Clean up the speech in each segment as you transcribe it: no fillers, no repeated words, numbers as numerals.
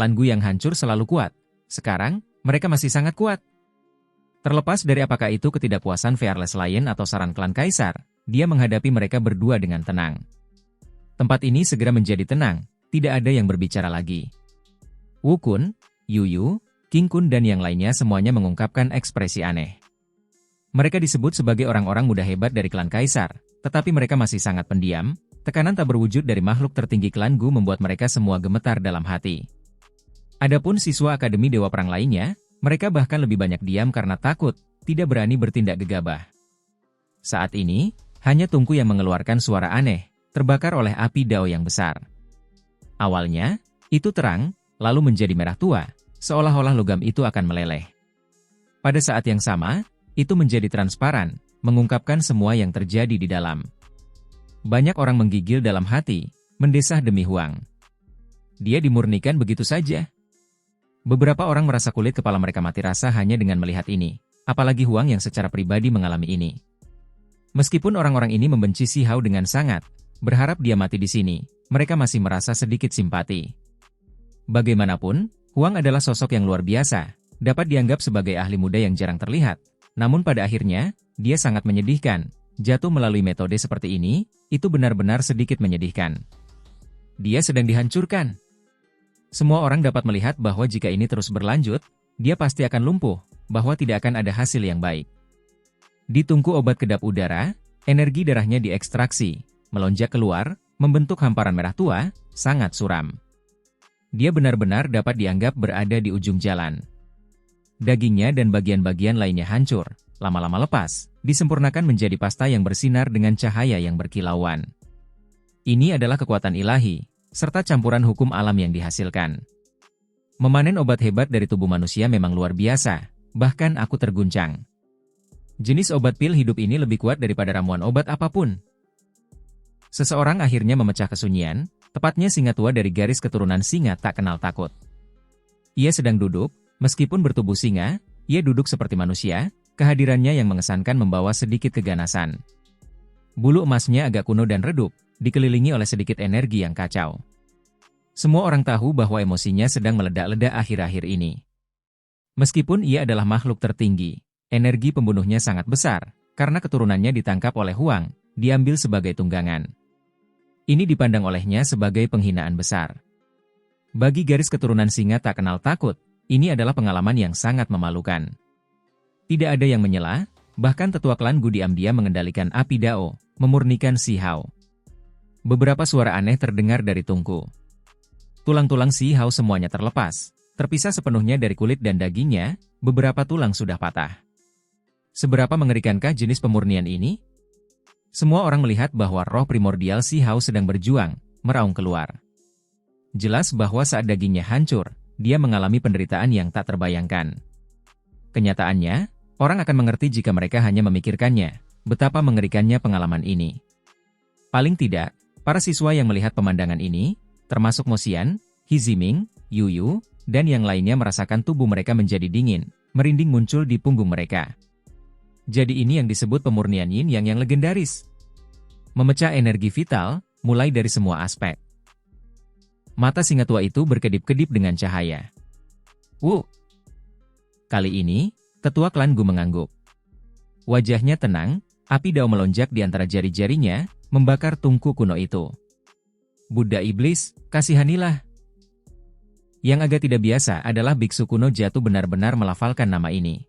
Klan Gu yang hancur selalu kuat. Sekarang, mereka masih sangat kuat. Terlepas dari apakah itu ketidakpuasan Fearless Lion atau saran klan Kaisar, dia menghadapi mereka berdua dengan tenang. Tempat ini segera menjadi tenang, tidak ada yang berbicara lagi. Wu Kun, Yu Yu, King Kun dan yang lainnya semuanya mengungkapkan ekspresi aneh. Mereka disebut sebagai orang-orang muda hebat dari klan Kaisar, tetapi mereka masih sangat pendiam. Tekanan tak berwujud dari makhluk tertinggi klan Gu membuat mereka semua gemetar dalam hati. Adapun siswa Akademi Dewa Perang lainnya, mereka bahkan lebih banyak diam karena takut, tidak berani bertindak gegabah. Saat ini, hanya Tungku yang mengeluarkan suara aneh, terbakar oleh api dao yang besar. Awalnya, itu terang, lalu menjadi merah tua, seolah-olah logam itu akan meleleh. Pada saat yang sama, itu menjadi transparan, mengungkapkan semua yang terjadi di dalam. Banyak orang menggigil dalam hati, mendesah demi Huang. Dia dimurnikan begitu saja. Beberapa orang merasa kulit kepala mereka mati rasa hanya dengan melihat ini, apalagi Huang yang secara pribadi mengalami ini. Meskipun orang-orang ini membenci Si Hao dengan sangat, berharap dia mati di sini, mereka masih merasa sedikit simpati. Bagaimanapun, Huang adalah sosok yang luar biasa, dapat dianggap sebagai ahli muda yang jarang terlihat, namun pada akhirnya, dia sangat menyedihkan. Jatuh melalui metode seperti ini, itu benar-benar sedikit menyedihkan. Dia sedang dihancurkan. Semua orang dapat melihat bahwa jika ini terus berlanjut, dia pasti akan lumpuh, bahwa tidak akan ada hasil yang baik. Di tungku obat kedap udara, energi darahnya diekstraksi, melonjak keluar, membentuk hamparan merah tua, sangat suram. Dia benar-benar dapat dianggap berada di ujung jalan. Dagingnya dan bagian-bagian lainnya hancur, lama-lama lepas, disempurnakan menjadi pasta yang bersinar dengan cahaya yang berkilauan. Ini adalah kekuatan ilahi, serta campuran hukum alam yang dihasilkan. Memanen obat hebat dari tubuh manusia memang luar biasa, bahkan aku terguncang. Jenis obat pil hidup ini lebih kuat daripada ramuan obat apapun. Seseorang akhirnya memecah kesunyian, tepatnya singa tua dari garis keturunan singa tak kenal takut. Ia sedang duduk, meskipun bertubuh singa, ia duduk seperti manusia, kehadirannya yang mengesankan membawa sedikit keganasan. Bulu emasnya agak kuno dan redup, dikelilingi oleh sedikit energi yang kacau. Semua orang tahu bahwa emosinya sedang meledak-ledak akhir-akhir ini. Meskipun ia adalah makhluk tertinggi, energi pembunuhnya sangat besar, karena keturunannya ditangkap oleh Huang, diambil sebagai tunggangan. Ini dipandang olehnya sebagai penghinaan besar. Bagi garis keturunan singa tak kenal takut, ini adalah pengalaman yang sangat memalukan. Tidak ada yang menyela, bahkan tetua klan Gu diam-diam mengendalikan api dao, memurnikan Si Hao. Beberapa suara aneh terdengar dari tungku. Tulang-tulang Si Hao semuanya terlepas, terpisah sepenuhnya dari kulit dan dagingnya, beberapa tulang sudah patah. Seberapa mengerikankah jenis pemurnian ini? Semua orang melihat bahwa roh primordial Si Hao sedang berjuang, meraung keluar. Jelas bahwa saat dagingnya hancur, dia mengalami penderitaan yang tak terbayangkan. Kenyataannya, orang akan mengerti jika mereka hanya memikirkannya, betapa mengerikannya pengalaman ini. Paling tidak, para siswa yang melihat pemandangan ini, termasuk Mo Xian, He Ziming, Yu Yu, dan yang lainnya merasakan tubuh mereka menjadi dingin, merinding muncul di punggung mereka. Jadi ini yang disebut pemurnian Yin yang legendaris. Memecah energi vital, mulai dari semua aspek. Mata singa tua itu berkedip-kedip dengan cahaya. Kali ini, tetua klan Gu mengangguk. Wajahnya tenang, api dao melonjak di antara jari-jarinya, membakar tungku kuno itu. Buddha Iblis, kasihanilah. Yang agak tidak biasa adalah biksu kuno jatuh benar-benar melafalkan nama ini.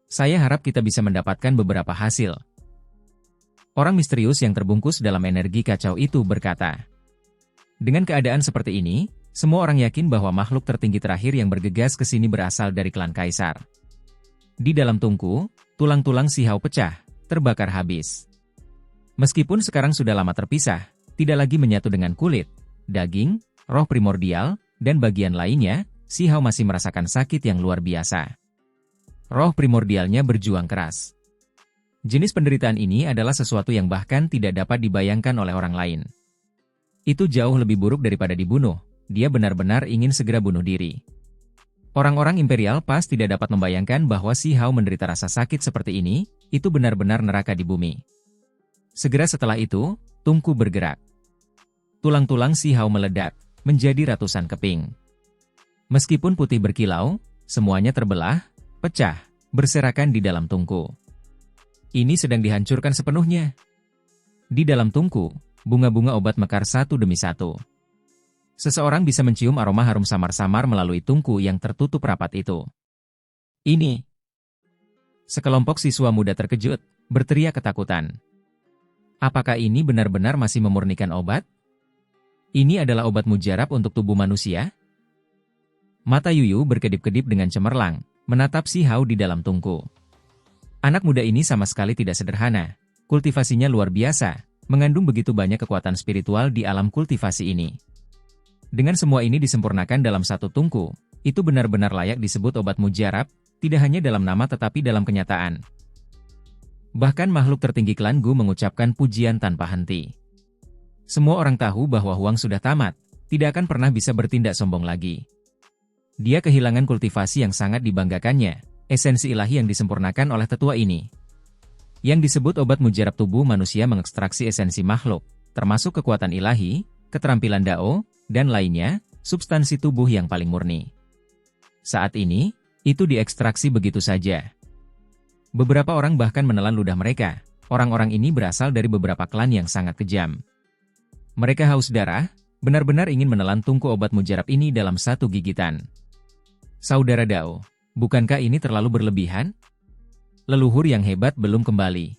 Saya harap kita bisa mendapatkan beberapa hasil. Orang misterius yang terbungkus dalam energi kacau itu berkata. Dengan keadaan seperti ini, semua orang yakin bahwa makhluk tertinggi terakhir yang bergegas ke sini berasal dari klan Kaisar. Di dalam tungku, tulang-tulang Si Hao pecah, terbakar habis. Meskipun sekarang sudah lama terpisah, tidak lagi menyatu dengan kulit, daging, roh primordial, dan bagian lainnya, Si Hao masih merasakan sakit yang luar biasa. Roh primordialnya berjuang keras. Jenis penderitaan ini adalah sesuatu yang bahkan tidak dapat dibayangkan oleh orang lain. Itu jauh lebih buruk daripada dibunuh, dia benar-benar ingin segera bunuh diri. Orang-orang imperial pas tidak dapat membayangkan bahwa Si Hao menderita rasa sakit seperti ini, itu benar-benar neraka di bumi. Segera setelah itu, tungku bergerak. Tulang-tulang Si Hao meledak, menjadi ratusan keping. Meskipun putih berkilau, semuanya terbelah, pecah, berserakan di dalam tungku. Ini sedang dihancurkan sepenuhnya. Di dalam tungku, bunga-bunga obat mekar satu demi satu. Seseorang bisa mencium aroma harum samar-samar melalui tungku yang tertutup rapat itu. Ini. Sekelompok siswa muda terkejut, berteriak ketakutan. Apakah ini benar-benar masih memurnikan obat? Ini adalah obat mujarab untuk tubuh manusia? Mata Yuyu berkedip-kedip dengan cemerlang, menatap Si Hao di dalam tungku. Anak muda ini sama sekali tidak sederhana. Kultivasinya luar biasa, mengandung begitu banyak kekuatan spiritual di alam kultivasi ini. Dengan semua ini disempurnakan dalam satu tungku, itu benar-benar layak disebut obat mujarab, tidak hanya dalam nama tetapi dalam kenyataan. Bahkan makhluk tertinggi klan Gu mengucapkan pujian tanpa henti. Semua orang tahu bahwa Huang sudah tamat, tidak akan pernah bisa bertindak sombong lagi. Dia kehilangan kultivasi yang sangat dibanggakannya, esensi ilahi yang disempurnakan oleh tetua ini. Yang disebut obat mujarab tubuh manusia mengekstraksi esensi makhluk, termasuk kekuatan ilahi, keterampilan dao, dan lainnya, substansi tubuh yang paling murni. Saat ini, itu diekstraksi begitu saja. Beberapa orang bahkan menelan ludah mereka. Orang-orang ini berasal dari beberapa klan yang sangat kejam. Mereka haus darah, benar-benar ingin menelan tungku obat mujarab ini dalam satu gigitan. Saudara Dao, bukankah ini terlalu berlebihan? Leluhur yang hebat belum kembali.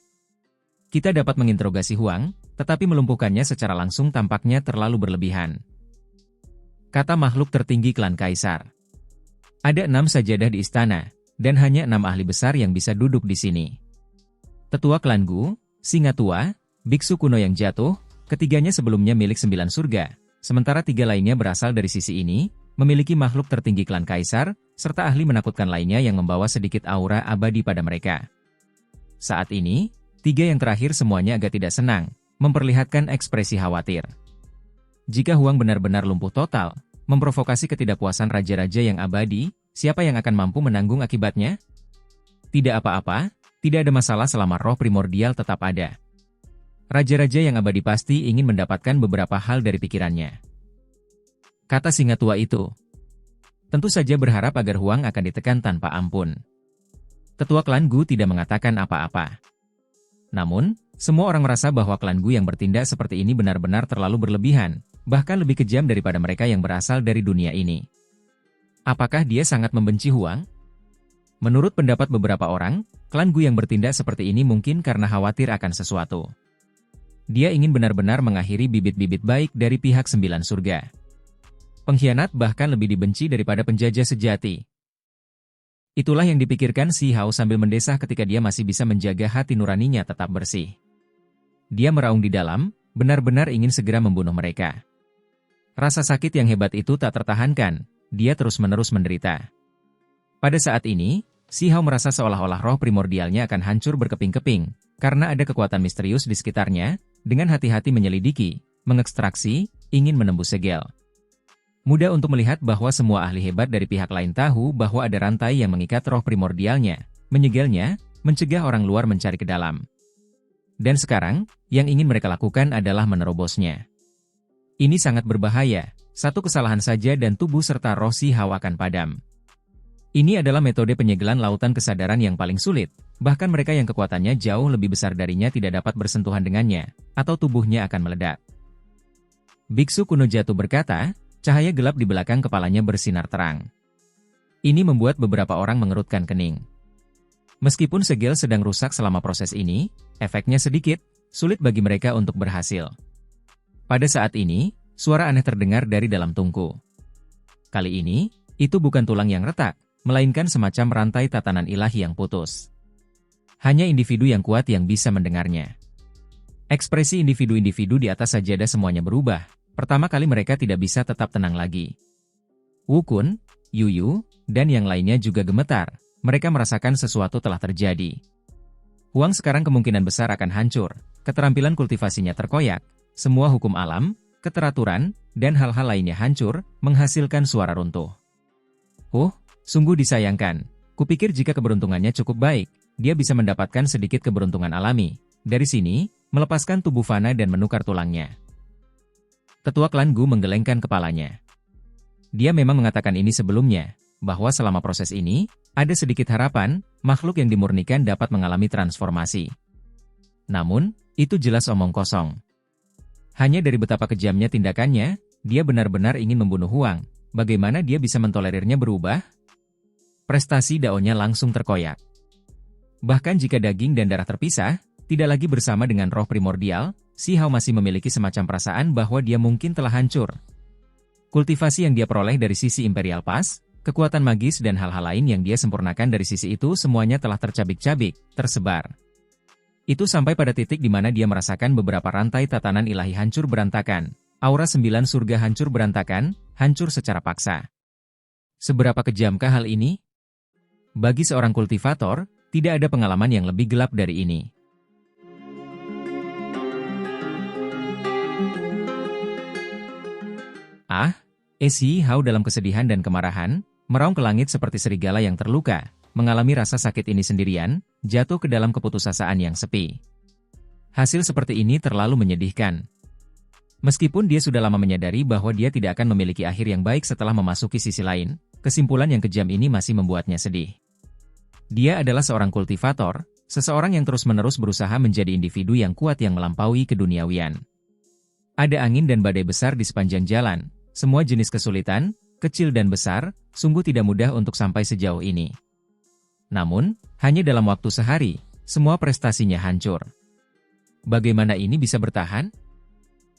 Kita dapat menginterogasi Huang, tetapi melumpuhkannya secara langsung tampaknya terlalu berlebihan. Kata makhluk tertinggi klan Kaisar. Ada 6 sajadah di istana, dan hanya 6 ahli besar yang bisa duduk di sini. Tetua klan Gu, Singa Tua, Biksu kuno yang jatuh, ketiganya sebelumnya milik 9 surga, sementara 3 lainnya berasal dari sisi ini, memiliki makhluk tertinggi klan Kaisar, serta ahli menakutkan lainnya yang membawa sedikit aura abadi pada mereka. Saat ini, 3 yang terakhir semuanya agak tidak senang, memperlihatkan ekspresi khawatir. Jika Huang benar-benar lumpuh total, memprovokasi ketidakpuasan raja-raja yang abadi, siapa yang akan mampu menanggung akibatnya? Tidak apa-apa, tidak ada masalah selama roh primordial tetap ada. Raja-raja yang abadi pasti ingin mendapatkan beberapa hal dari pikirannya. Kata singa tua itu. Tentu saja berharap agar Huang akan ditekan tanpa ampun. Tetua klan Gu tidak mengatakan apa-apa. Namun, semua orang merasa bahwa klan Gu yang bertindak seperti ini benar-benar terlalu berlebihan, bahkan lebih kejam daripada mereka yang berasal dari dunia ini. Apakah dia sangat membenci Huang? Menurut pendapat beberapa orang, klan Gu yang bertindak seperti ini mungkin karena khawatir akan sesuatu. Dia ingin benar-benar mengakhiri bibit-bibit baik dari pihak 9 surga. Pengkhianat bahkan lebih dibenci daripada penjajah sejati. Itulah yang dipikirkan Si Hao sambil mendesah ketika dia masih bisa menjaga hati nuraninya tetap bersih. Dia meraung di dalam, benar-benar ingin segera membunuh mereka. Rasa sakit yang hebat itu tak tertahankan, dia terus-menerus menderita. Pada saat ini, Si Hao merasa seolah-olah roh primordialnya akan hancur berkeping-keping, karena ada kekuatan misterius di sekitarnya, dengan hati-hati menyelidiki, mengekstraksi, ingin menembus segel. Mudah untuk melihat bahwa semua ahli hebat dari pihak lain tahu bahwa ada rantai yang mengikat roh primordialnya, menyegelnya, mencegah orang luar mencari ke dalam. Dan sekarang, yang ingin mereka lakukan adalah menerobosnya. Ini sangat berbahaya, satu kesalahan saja dan tubuh serta roh Si Hao akan padam. Ini adalah metode penyegelan lautan kesadaran yang paling sulit, bahkan mereka yang kekuatannya jauh lebih besar darinya tidak dapat bersentuhan dengannya, atau tubuhnya akan meledak. Biksu kuno jatuh berkata, cahaya gelap di belakang kepalanya bersinar terang. Ini membuat beberapa orang mengerutkan kening. Meskipun segel sedang rusak selama proses ini, efeknya sedikit, sulit bagi mereka untuk berhasil. Pada saat ini, suara aneh terdengar dari dalam tungku. Kali ini, itu bukan tulang yang retak, melainkan semacam rantai tatanan ilahi yang putus. Hanya individu yang kuat yang bisa mendengarnya. Ekspresi individu-individu di atas sajadah semuanya berubah. Pertama kali mereka tidak bisa tetap tenang lagi. Wu Kun, Yuyu, dan yang lainnya juga gemetar. Mereka merasakan sesuatu telah terjadi. Huang sekarang kemungkinan besar akan hancur. Keterampilan kultivasinya terkoyak. Semua hukum alam, keteraturan, dan hal-hal lainnya hancur, menghasilkan suara runtuh. Sungguh disayangkan. Kupikir jika keberuntungannya cukup baik, dia bisa mendapatkan sedikit keberuntungan alami. Dari sini, melepaskan tubuh fana dan menukar tulangnya. Tetua klan Gu menggelengkan kepalanya. Dia memang mengatakan ini sebelumnya, bahwa selama proses ini, ada sedikit harapan, makhluk yang dimurnikan dapat mengalami transformasi. Namun, itu jelas omong kosong. Hanya dari betapa kejamnya tindakannya, dia benar-benar ingin membunuh Huang. Bagaimana dia bisa mentolerirnya berubah? Prestasi Dao-nya langsung terkoyak. Bahkan jika daging dan darah terpisah, tidak lagi bersama dengan roh primordial, Si Hao masih memiliki semacam perasaan bahwa dia mungkin telah hancur. Kultivasi yang dia peroleh dari sisi Imperial Pass, kekuatan magis dan hal-hal lain yang dia sempurnakan dari sisi itu semuanya telah tercabik-cabik, tersebar. Itu sampai pada titik di mana dia merasakan beberapa rantai tatanan ilahi hancur berantakan. Aura 9 surga hancur berantakan, hancur secara paksa. Seberapa kejamkah hal ini? Bagi seorang kultivator, tidak ada pengalaman yang lebih gelap dari ini. Si Hao dalam kesedihan dan kemarahan, meraung ke langit seperti serigala yang terluka, mengalami rasa sakit ini sendirian, jatuh ke dalam keputusasaan yang sepi. Hasil seperti ini terlalu menyedihkan. Meskipun dia sudah lama menyadari bahwa dia tidak akan memiliki akhir yang baik setelah memasuki sisi lain, kesimpulan yang kejam ini masih membuatnya sedih. Dia adalah seorang kultivator, seseorang yang terus-menerus berusaha menjadi individu yang kuat yang melampaui keduniawian. Ada angin dan badai besar di sepanjang jalan, semua jenis kesulitan, kecil dan besar, sungguh tidak mudah untuk sampai sejauh ini. Namun, hanya dalam waktu sehari, semua prestasinya hancur. Bagaimana ini bisa bertahan?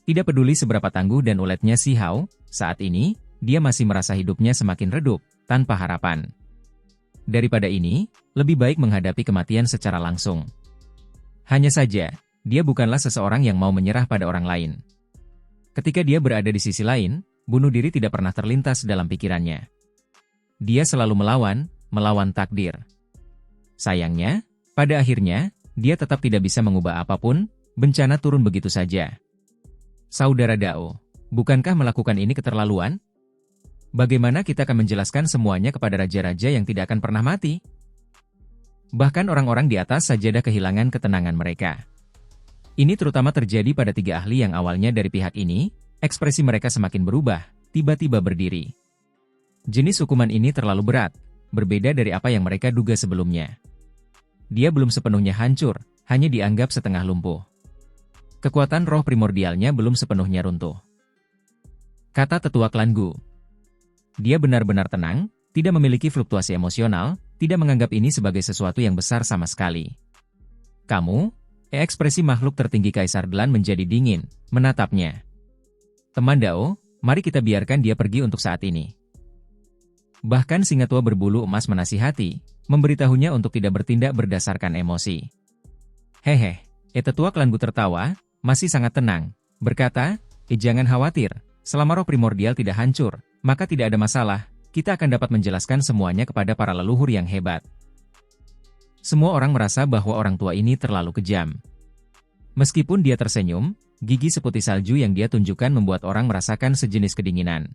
Tidak peduli seberapa tangguh dan uletnya Si Hao, saat ini, dia masih merasa hidupnya semakin redup, tanpa harapan. Daripada ini, lebih baik menghadapi kematian secara langsung. Hanya saja, dia bukanlah seseorang yang mau menyerah pada orang lain. Ketika dia berada di sisi lain, bunuh diri tidak pernah terlintas dalam pikirannya. Dia selalu melawan takdir. Sayangnya, pada akhirnya, dia tetap tidak bisa mengubah apapun, bencana turun begitu saja. Saudara Dao, bukankah melakukan ini keterlaluan? Bagaimana kita akan menjelaskan semuanya kepada raja-raja yang tidak akan pernah mati? Bahkan orang-orang di atas sajadah kehilangan ketenangan mereka. Ini terutama terjadi pada 3 ahli yang awalnya dari pihak ini, ekspresi mereka semakin berubah, tiba-tiba berdiri. Jenis hukuman ini terlalu berat, berbeda dari apa yang mereka duga sebelumnya. Dia belum sepenuhnya hancur, hanya dianggap setengah lumpuh. Kekuatan roh primordialnya belum sepenuhnya runtuh. Kata tetua klan Gu. Dia benar-benar tenang, tidak memiliki fluktuasi emosional, tidak menganggap ini sebagai sesuatu yang besar sama sekali. Kamu? Ekspresi makhluk tertinggi Kaisar Glan menjadi dingin, menatapnya. Teman Dao, mari kita biarkan dia pergi untuk saat ini. Bahkan singa tua berbulu emas menasihati, memberitahunya untuk tidak bertindak berdasarkan emosi. Hehe, tetua klan Gu tertawa, masih sangat tenang, berkata, jangan khawatir, selama roh primordial tidak hancur, maka tidak ada masalah, kita akan dapat menjelaskan semuanya kepada para leluhur yang hebat. Semua orang merasa bahwa orang tua ini terlalu kejam. Meskipun dia tersenyum, gigi seputih salju yang dia tunjukkan membuat orang merasakan sejenis kedinginan.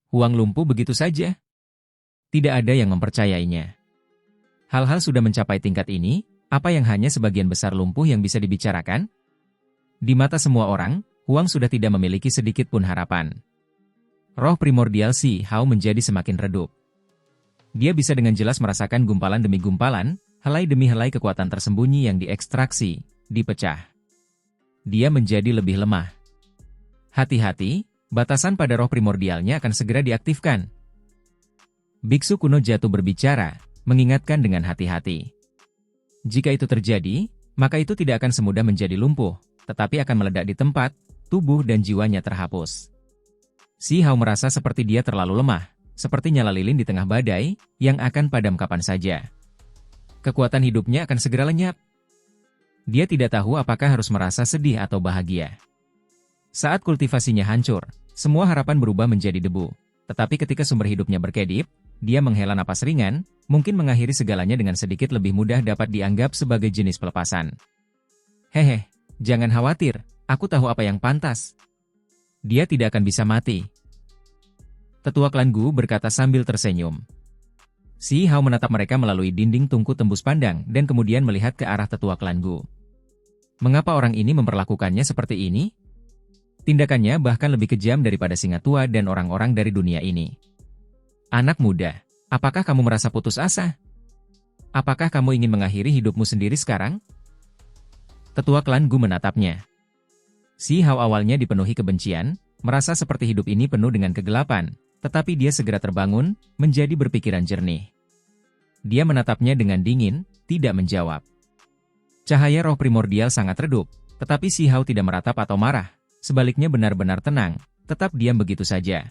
Huang lumpuh begitu saja? Tidak ada yang mempercayainya. Hal-hal sudah mencapai tingkat ini, apa yang hanya sebagian besar lumpuh yang bisa dibicarakan? Di mata semua orang, Huang sudah tidak memiliki sedikit pun harapan. Roh primordial Si Hao menjadi semakin redup. Dia bisa dengan jelas merasakan gumpalan demi gumpalan, helai demi helai kekuatan tersembunyi yang diekstraksi, dipecah. Dia menjadi lebih lemah. Hati-hati, batasan pada roh primordialnya akan segera diaktifkan. Biksu kuno jatuh berbicara, mengingatkan dengan hati-hati. Jika itu terjadi, maka itu tidak akan semudah menjadi lumpuh, tetapi akan meledak di tempat, tubuh dan jiwanya terhapus. Si Hao merasa seperti dia terlalu lemah, seperti nyala lilin di tengah badai, yang akan padam kapan saja. Kekuatan hidupnya akan segera lenyap. Dia tidak tahu apakah harus merasa sedih atau bahagia. Saat kultivasinya hancur, semua harapan berubah menjadi debu. Tetapi ketika sumber hidupnya berkedip, dia menghela napas ringan, mungkin mengakhiri segalanya dengan sedikit lebih mudah dapat dianggap sebagai jenis pelepasan. Hehe, jangan khawatir, aku tahu apa yang pantas. Dia tidak akan bisa mati. Tetua klan Gu berkata sambil tersenyum. Si Hao menatap mereka melalui dinding tungku tembus pandang dan kemudian melihat ke arah tetua klan Gu. Mengapa orang ini memperlakukannya seperti ini? Tindakannya bahkan lebih kejam daripada singa tua dan orang-orang dari dunia ini. Anak muda, apakah kamu merasa putus asa? Apakah kamu ingin mengakhiri hidupmu sendiri sekarang? Tetua klan Gu menatapnya. Si Hao awalnya dipenuhi kebencian, merasa seperti hidup ini penuh dengan kegelapan, tetapi dia segera terbangun, menjadi berpikiran jernih. Dia menatapnya dengan dingin, tidak menjawab. Cahaya roh primordial sangat redup, tetapi si Hao tidak meratap atau marah, sebaliknya benar-benar tenang, tetap diam begitu saja.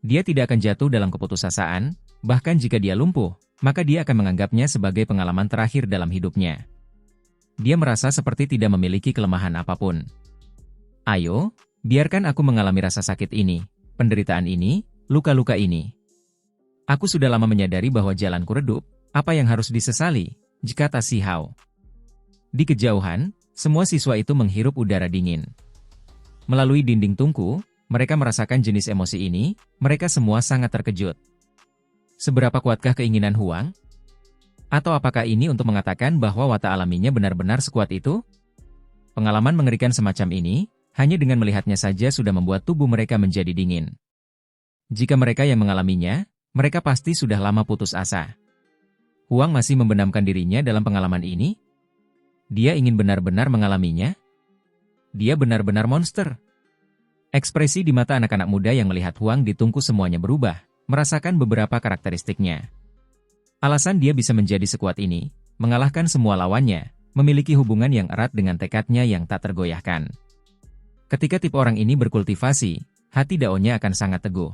Dia tidak akan jatuh dalam keputusasaan, bahkan jika dia lumpuh, maka dia akan menganggapnya sebagai pengalaman terakhir dalam hidupnya. Dia merasa seperti tidak memiliki kelemahan apapun. Ayo, biarkan aku mengalami rasa sakit ini, penderitaan ini, luka-luka ini. Aku sudah lama menyadari bahwa jalanku redup, apa yang harus disesali, kata si Hao. Di kejauhan, semua siswa itu menghirup udara dingin. Melalui dinding tungku, mereka merasakan jenis emosi ini, mereka semua sangat terkejut. Seberapa kuatkah keinginan Huang? Atau apakah ini untuk mengatakan bahwa watak alaminya benar-benar sekuat itu? Pengalaman mengerikan semacam ini, hanya dengan melihatnya saja sudah membuat tubuh mereka menjadi dingin. Jika mereka yang mengalaminya, mereka pasti sudah lama putus asa. Huang masih membenamkan dirinya dalam pengalaman ini? Dia ingin benar-benar mengalaminya? Dia benar-benar monster. Ekspresi di mata anak-anak muda yang melihat Huang di tungku semuanya berubah, merasakan beberapa karakteristiknya. Alasan dia bisa menjadi sekuat ini, mengalahkan semua lawannya, memiliki hubungan yang erat dengan tekadnya yang tak tergoyahkan. Ketika tipe orang ini berkultivasi, hati Dao-nya akan sangat teguh.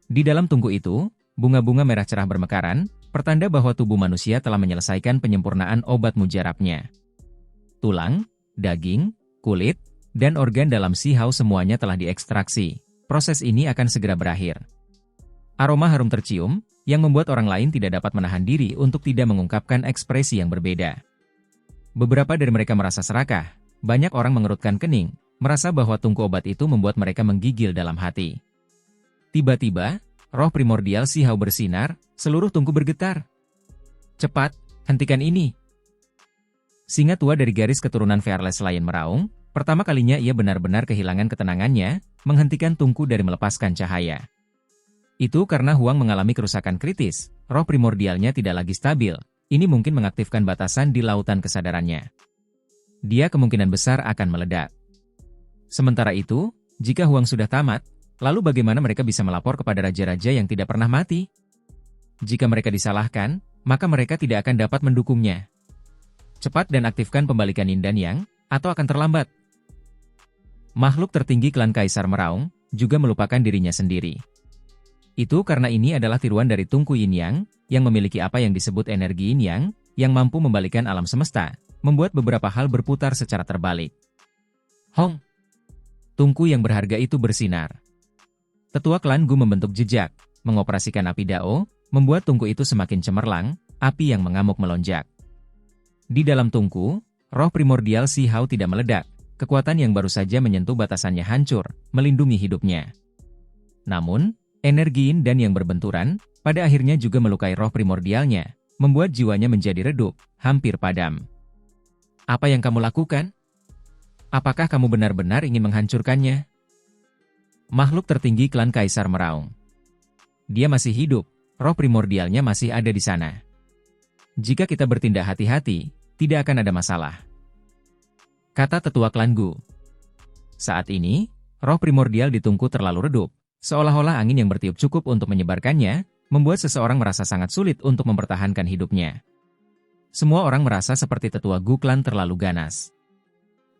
Di dalam tungku itu, bunga-bunga merah cerah bermekaran, pertanda bahwa tubuh manusia telah menyelesaikan penyempurnaan obat mujarabnya. Tulang, daging, kulit, dan organ dalam si Hao semuanya telah diekstraksi. Proses ini akan segera berakhir. Aroma harum tercium, yang membuat orang lain tidak dapat menahan diri untuk tidak mengungkapkan ekspresi yang berbeda. Beberapa dari mereka merasa serakah, banyak orang mengerutkan kening, merasa bahwa tungku obat itu membuat mereka menggigil dalam hati. Tiba-tiba, roh primordial si Hao bersinar, seluruh tungku bergetar. Cepat, hentikan ini. Singa tua dari garis keturunan Fearless Lion meraung, pertama kalinya ia benar-benar kehilangan ketenangannya, menghentikan tungku dari melepaskan cahaya. Itu karena Huang mengalami kerusakan kritis, roh primordialnya tidak lagi stabil, ini mungkin mengaktifkan batasan di lautan kesadarannya. Dia kemungkinan besar akan meledak. Sementara itu, jika Huang sudah tamat, lalu bagaimana mereka bisa melapor kepada raja-raja yang tidak pernah mati? Jika mereka disalahkan, maka mereka tidak akan dapat mendukungnya. Cepat dan aktifkan pembalikan Yin dan Yang, atau akan terlambat. Makhluk tertinggi klan Kaisar meraung, juga melupakan dirinya sendiri. Itu karena ini adalah tiruan dari tungku Yin Yang, yang memiliki apa yang disebut energi Yin Yang, yang mampu membalikan alam semesta, membuat beberapa hal berputar secara terbalik. Hong! Tungku yang berharga itu bersinar. Tetua klan Gu membentuk jejak, mengoperasikan api Dao, membuat tungku itu semakin cemerlang, api yang mengamuk melonjak. Di dalam tungku, roh primordial si Hao tidak meledak, kekuatan yang baru saja menyentuh batasannya hancur, melindungi hidupnya. Namun, energi Yin dan yang berbenturan, pada akhirnya juga melukai roh primordialnya, membuat jiwanya menjadi redup, hampir padam. Apa yang kamu lakukan? Apakah kamu benar-benar ingin menghancurkannya? Makhluk tertinggi klan Kaisar meraung. Dia masih hidup, roh primordialnya masih ada di sana. Jika kita bertindak hati-hati, tidak akan ada masalah. Kata tetua klan Gu. Saat ini, roh primordial di tungku terlalu redup, seolah-olah angin yang bertiup cukup untuk menyebarkannya, membuat seseorang merasa sangat sulit untuk mempertahankan hidupnya. Semua orang merasa seperti tetua Gu klan terlalu ganas.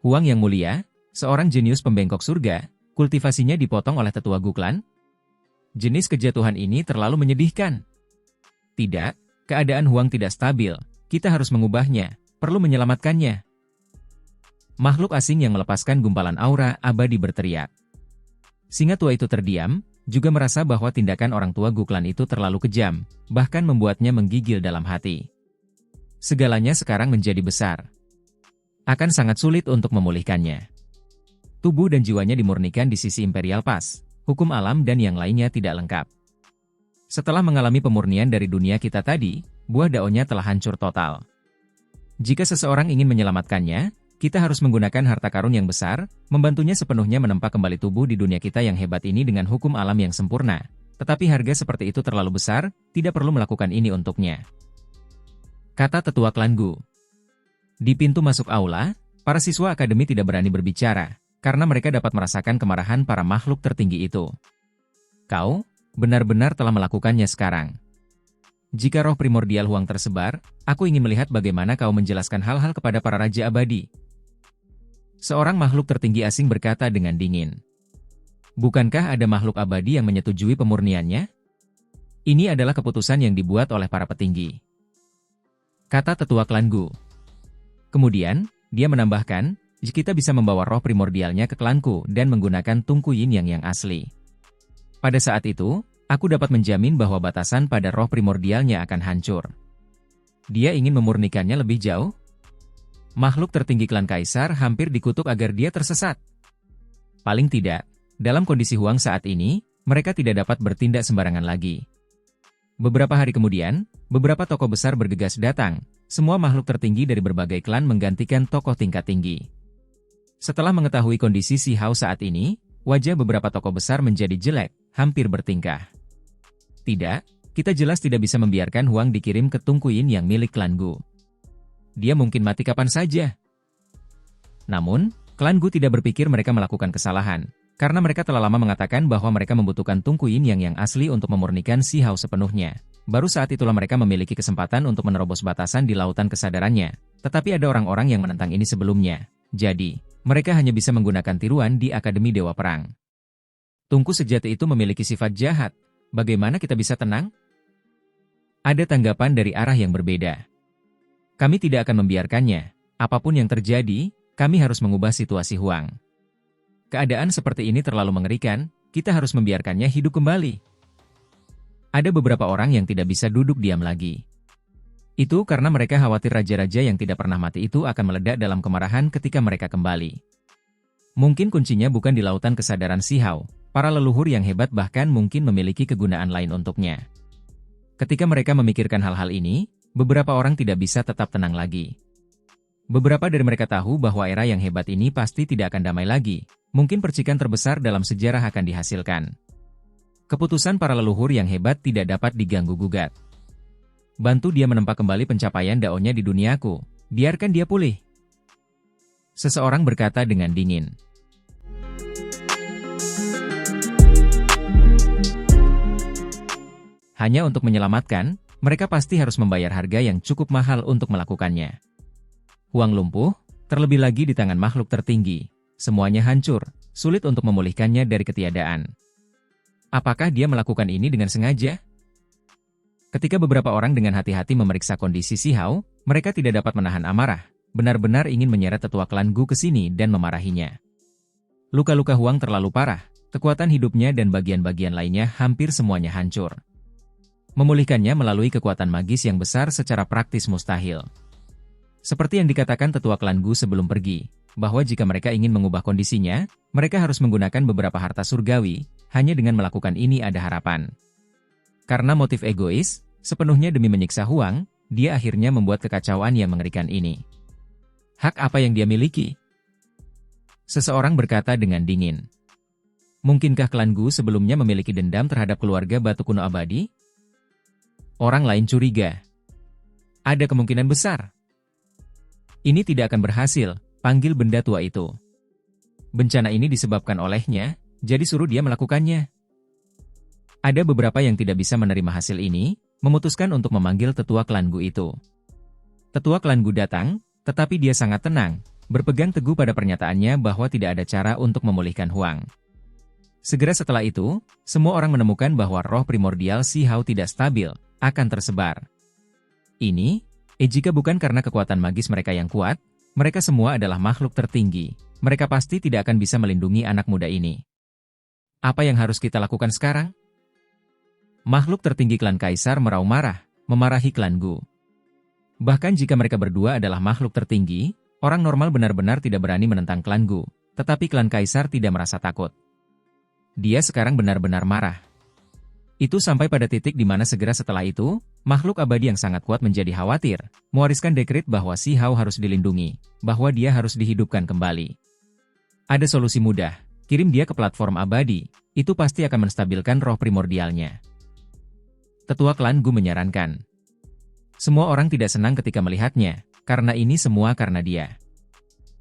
Huang yang mulia, seorang jenius pembengkok surga, kultivasinya dipotong oleh tetua Gu klan? Jenis kejatuhan ini terlalu menyedihkan. Tidak, keadaan Huang tidak stabil, kita harus mengubahnya, perlu menyelamatkannya. Makhluk asing yang melepaskan gumpalan aura abadi berteriak. Singa tua itu terdiam, juga merasa bahwa tindakan orang tua Gu klan itu terlalu kejam, bahkan membuatnya menggigil dalam hati. Segalanya sekarang menjadi besar. Akan sangat sulit untuk memulihkannya. Tubuh dan jiwanya dimurnikan di sisi Imperial Pass, hukum alam dan yang lainnya tidak lengkap. Setelah mengalami pemurnian dari dunia kita tadi, buah Dao-nya telah hancur total. Jika seseorang ingin menyelamatkannya, Kita harus menggunakan harta karun yang besar, membantunya sepenuhnya menempa kembali tubuh di dunia kita yang hebat ini dengan hukum alam yang sempurna. Tetapi harga seperti itu terlalu besar, tidak perlu melakukan ini untuknya. Kata tetua klan Gu. Di pintu masuk aula, para siswa akademi tidak berani berbicara, karena mereka dapat merasakan kemarahan para makhluk tertinggi itu. Kau benar-benar telah melakukannya sekarang. Jika roh primordial Huang tersebar, aku ingin melihat bagaimana kau menjelaskan hal-hal kepada para raja abadi. Seorang makhluk tertinggi asing berkata dengan dingin. Bukankah ada makhluk abadi yang menyetujui pemurniannya? Ini adalah keputusan yang dibuat oleh para petinggi. Kata tetua klan Gu. Kemudian, dia menambahkan, jika kita bisa membawa roh primordialnya ke klanku dan menggunakan tungku yin yang asli. Pada saat itu, aku dapat menjamin bahwa batasan pada roh primordialnya akan hancur. Dia ingin memurnikannya lebih jauh? Makhluk tertinggi klan Kaisar hampir dikutuk agar dia tersesat. Paling tidak, dalam kondisi Huang saat ini, mereka tidak dapat bertindak sembarangan lagi. Beberapa hari kemudian, beberapa tokoh besar bergegas datang. Semua makhluk tertinggi dari berbagai klan menggantikan tokoh tingkat tinggi. Setelah mengetahui kondisi Si Hao saat ini, wajah beberapa tokoh besar menjadi jelek, hampir bertingkah. Tidak, kita jelas tidak bisa membiarkan Huang dikirim ke Tungku Yin yang milik klan Gu. Dia mungkin mati kapan saja. Namun, klan Gu tidak berpikir mereka melakukan kesalahan, karena mereka telah lama mengatakan bahwa mereka membutuhkan Tungku Yin yang asli untuk memurnikan Si Hao sepenuhnya. Baru saat itulah mereka memiliki kesempatan untuk menerobos batasan di lautan kesadarannya. Tetapi ada orang-orang yang menentang ini sebelumnya. Jadi, mereka hanya bisa menggunakan tiruan di Akademi Dewa Perang. Tungku sejati itu memiliki sifat jahat. Bagaimana kita bisa tenang? Ada tanggapan dari arah yang berbeda. Kami tidak akan membiarkannya. Apapun yang terjadi, kami harus mengubah situasi Huang. Keadaan seperti ini terlalu mengerikan, kita harus membiarkannya hidup kembali. Ada beberapa orang yang tidak bisa duduk diam lagi. Itu karena mereka khawatir raja-raja yang tidak pernah mati itu akan meledak dalam kemarahan ketika mereka kembali. Mungkin kuncinya bukan di lautan kesadaran Si Hao. Para leluhur yang hebat bahkan mungkin memiliki kegunaan lain untuknya. Ketika mereka memikirkan hal-hal ini, beberapa orang tidak bisa tetap tenang lagi. Beberapa dari mereka tahu bahwa era yang hebat ini pasti tidak akan damai lagi. Mungkin percikan terbesar dalam sejarah akan dihasilkan. Keputusan para leluhur yang hebat tidak dapat diganggu-gugat. Bantu dia menempa kembali pencapaian daunnya di duniaku. Biarkan dia pulih. Seseorang berkata dengan dingin. Hanya untuk menyelamatkan, mereka pasti harus membayar harga yang cukup mahal untuk melakukannya. Huang lumpuh, terlebih lagi di tangan makhluk tertinggi. Semuanya hancur, sulit untuk memulihkannya dari ketiadaan. Apakah dia melakukan ini dengan sengaja? Ketika beberapa orang dengan hati-hati memeriksa kondisi Si Hao, mereka tidak dapat menahan amarah, benar-benar ingin menyeret tetua klan Gu ke sini dan memarahinya. Luka-luka Huang terlalu parah, kekuatan hidupnya dan bagian-bagian lainnya hampir semuanya hancur. Memulihkannya melalui kekuatan magis yang besar secara praktis mustahil. Seperti yang dikatakan tetua klan Gu sebelum pergi, bahwa jika mereka ingin mengubah kondisinya, mereka harus menggunakan beberapa harta surgawi, hanya dengan melakukan ini ada harapan. Karena motif egois, sepenuhnya demi menyiksa Huang, dia akhirnya membuat kekacauan yang mengerikan ini. Hak apa yang dia miliki? Seseorang berkata dengan dingin. Mungkinkah klan Gu sebelumnya memiliki dendam terhadap keluarga Batu Kuno Abadi? Orang lain curiga. Ada kemungkinan besar. Ini tidak akan berhasil, panggil benda tua itu. Bencana ini disebabkan olehnya, jadi suruh dia melakukannya. Ada beberapa yang tidak bisa menerima hasil ini, memutuskan untuk memanggil tetua klan Gu itu. Tetua klan Gu datang, tetapi dia sangat tenang, berpegang teguh pada pernyataannya bahwa tidak ada cara untuk memulihkan Huang. Segera setelah itu, semua orang menemukan bahwa roh primordial Si Hao tidak stabil, akan tersebar. Ini, jika bukan karena kekuatan magis mereka yang kuat, mereka semua adalah makhluk tertinggi. Mereka pasti tidak akan bisa melindungi anak muda ini. Apa yang harus kita lakukan sekarang? Makhluk tertinggi klan Kaisar meraung marah, memarahi klan Gu. Bahkan jika mereka berdua adalah makhluk tertinggi, orang normal benar-benar tidak berani menentang klan Gu, tetapi klan Kaisar tidak merasa takut. Dia sekarang benar-benar marah. Itu sampai pada titik di mana segera setelah itu, makhluk abadi yang sangat kuat menjadi khawatir, mewariskan dekret bahwa Si Hao harus dilindungi, bahwa dia harus dihidupkan kembali. Ada solusi mudah, kirim dia ke platform abadi, itu pasti akan menstabilkan roh primordialnya. Tetua klan Gu menyarankan. Semua orang tidak senang ketika melihatnya, karena ini semua karena dia.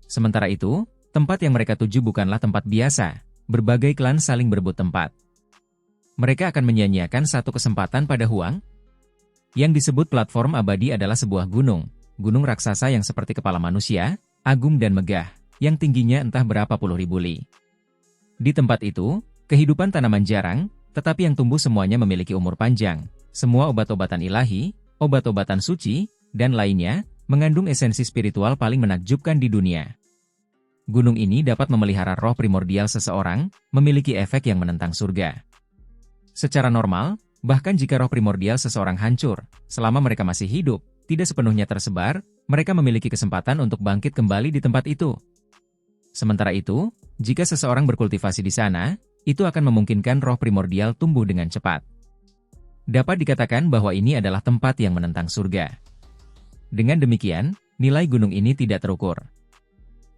Sementara itu, tempat yang mereka tuju bukanlah tempat biasa, berbagai klan saling berebut tempat. Mereka akan menyia-nyiakan satu kesempatan pada Huang? Yang disebut platform abadi adalah sebuah gunung raksasa yang seperti kepala manusia, agung dan megah, yang tingginya entah berapa puluh ribu li. Di tempat itu, kehidupan tanaman jarang, tetapi yang tumbuh semuanya memiliki umur panjang. Semua obat-obatan ilahi, obat-obatan suci, dan lainnya, mengandung esensi spiritual paling menakjubkan di dunia. Gunung ini dapat memelihara roh primordial seseorang, memiliki efek yang menentang surga. Secara normal, bahkan jika roh primordial seseorang hancur, selama mereka masih hidup, tidak sepenuhnya tersebar, mereka memiliki kesempatan untuk bangkit kembali di tempat itu. Sementara itu, jika seseorang berkultivasi di sana, itu akan memungkinkan roh primordial tumbuh dengan cepat. Dapat dikatakan bahwa ini adalah tempat yang menentang surga. Dengan demikian, nilai gunung ini tidak terukur.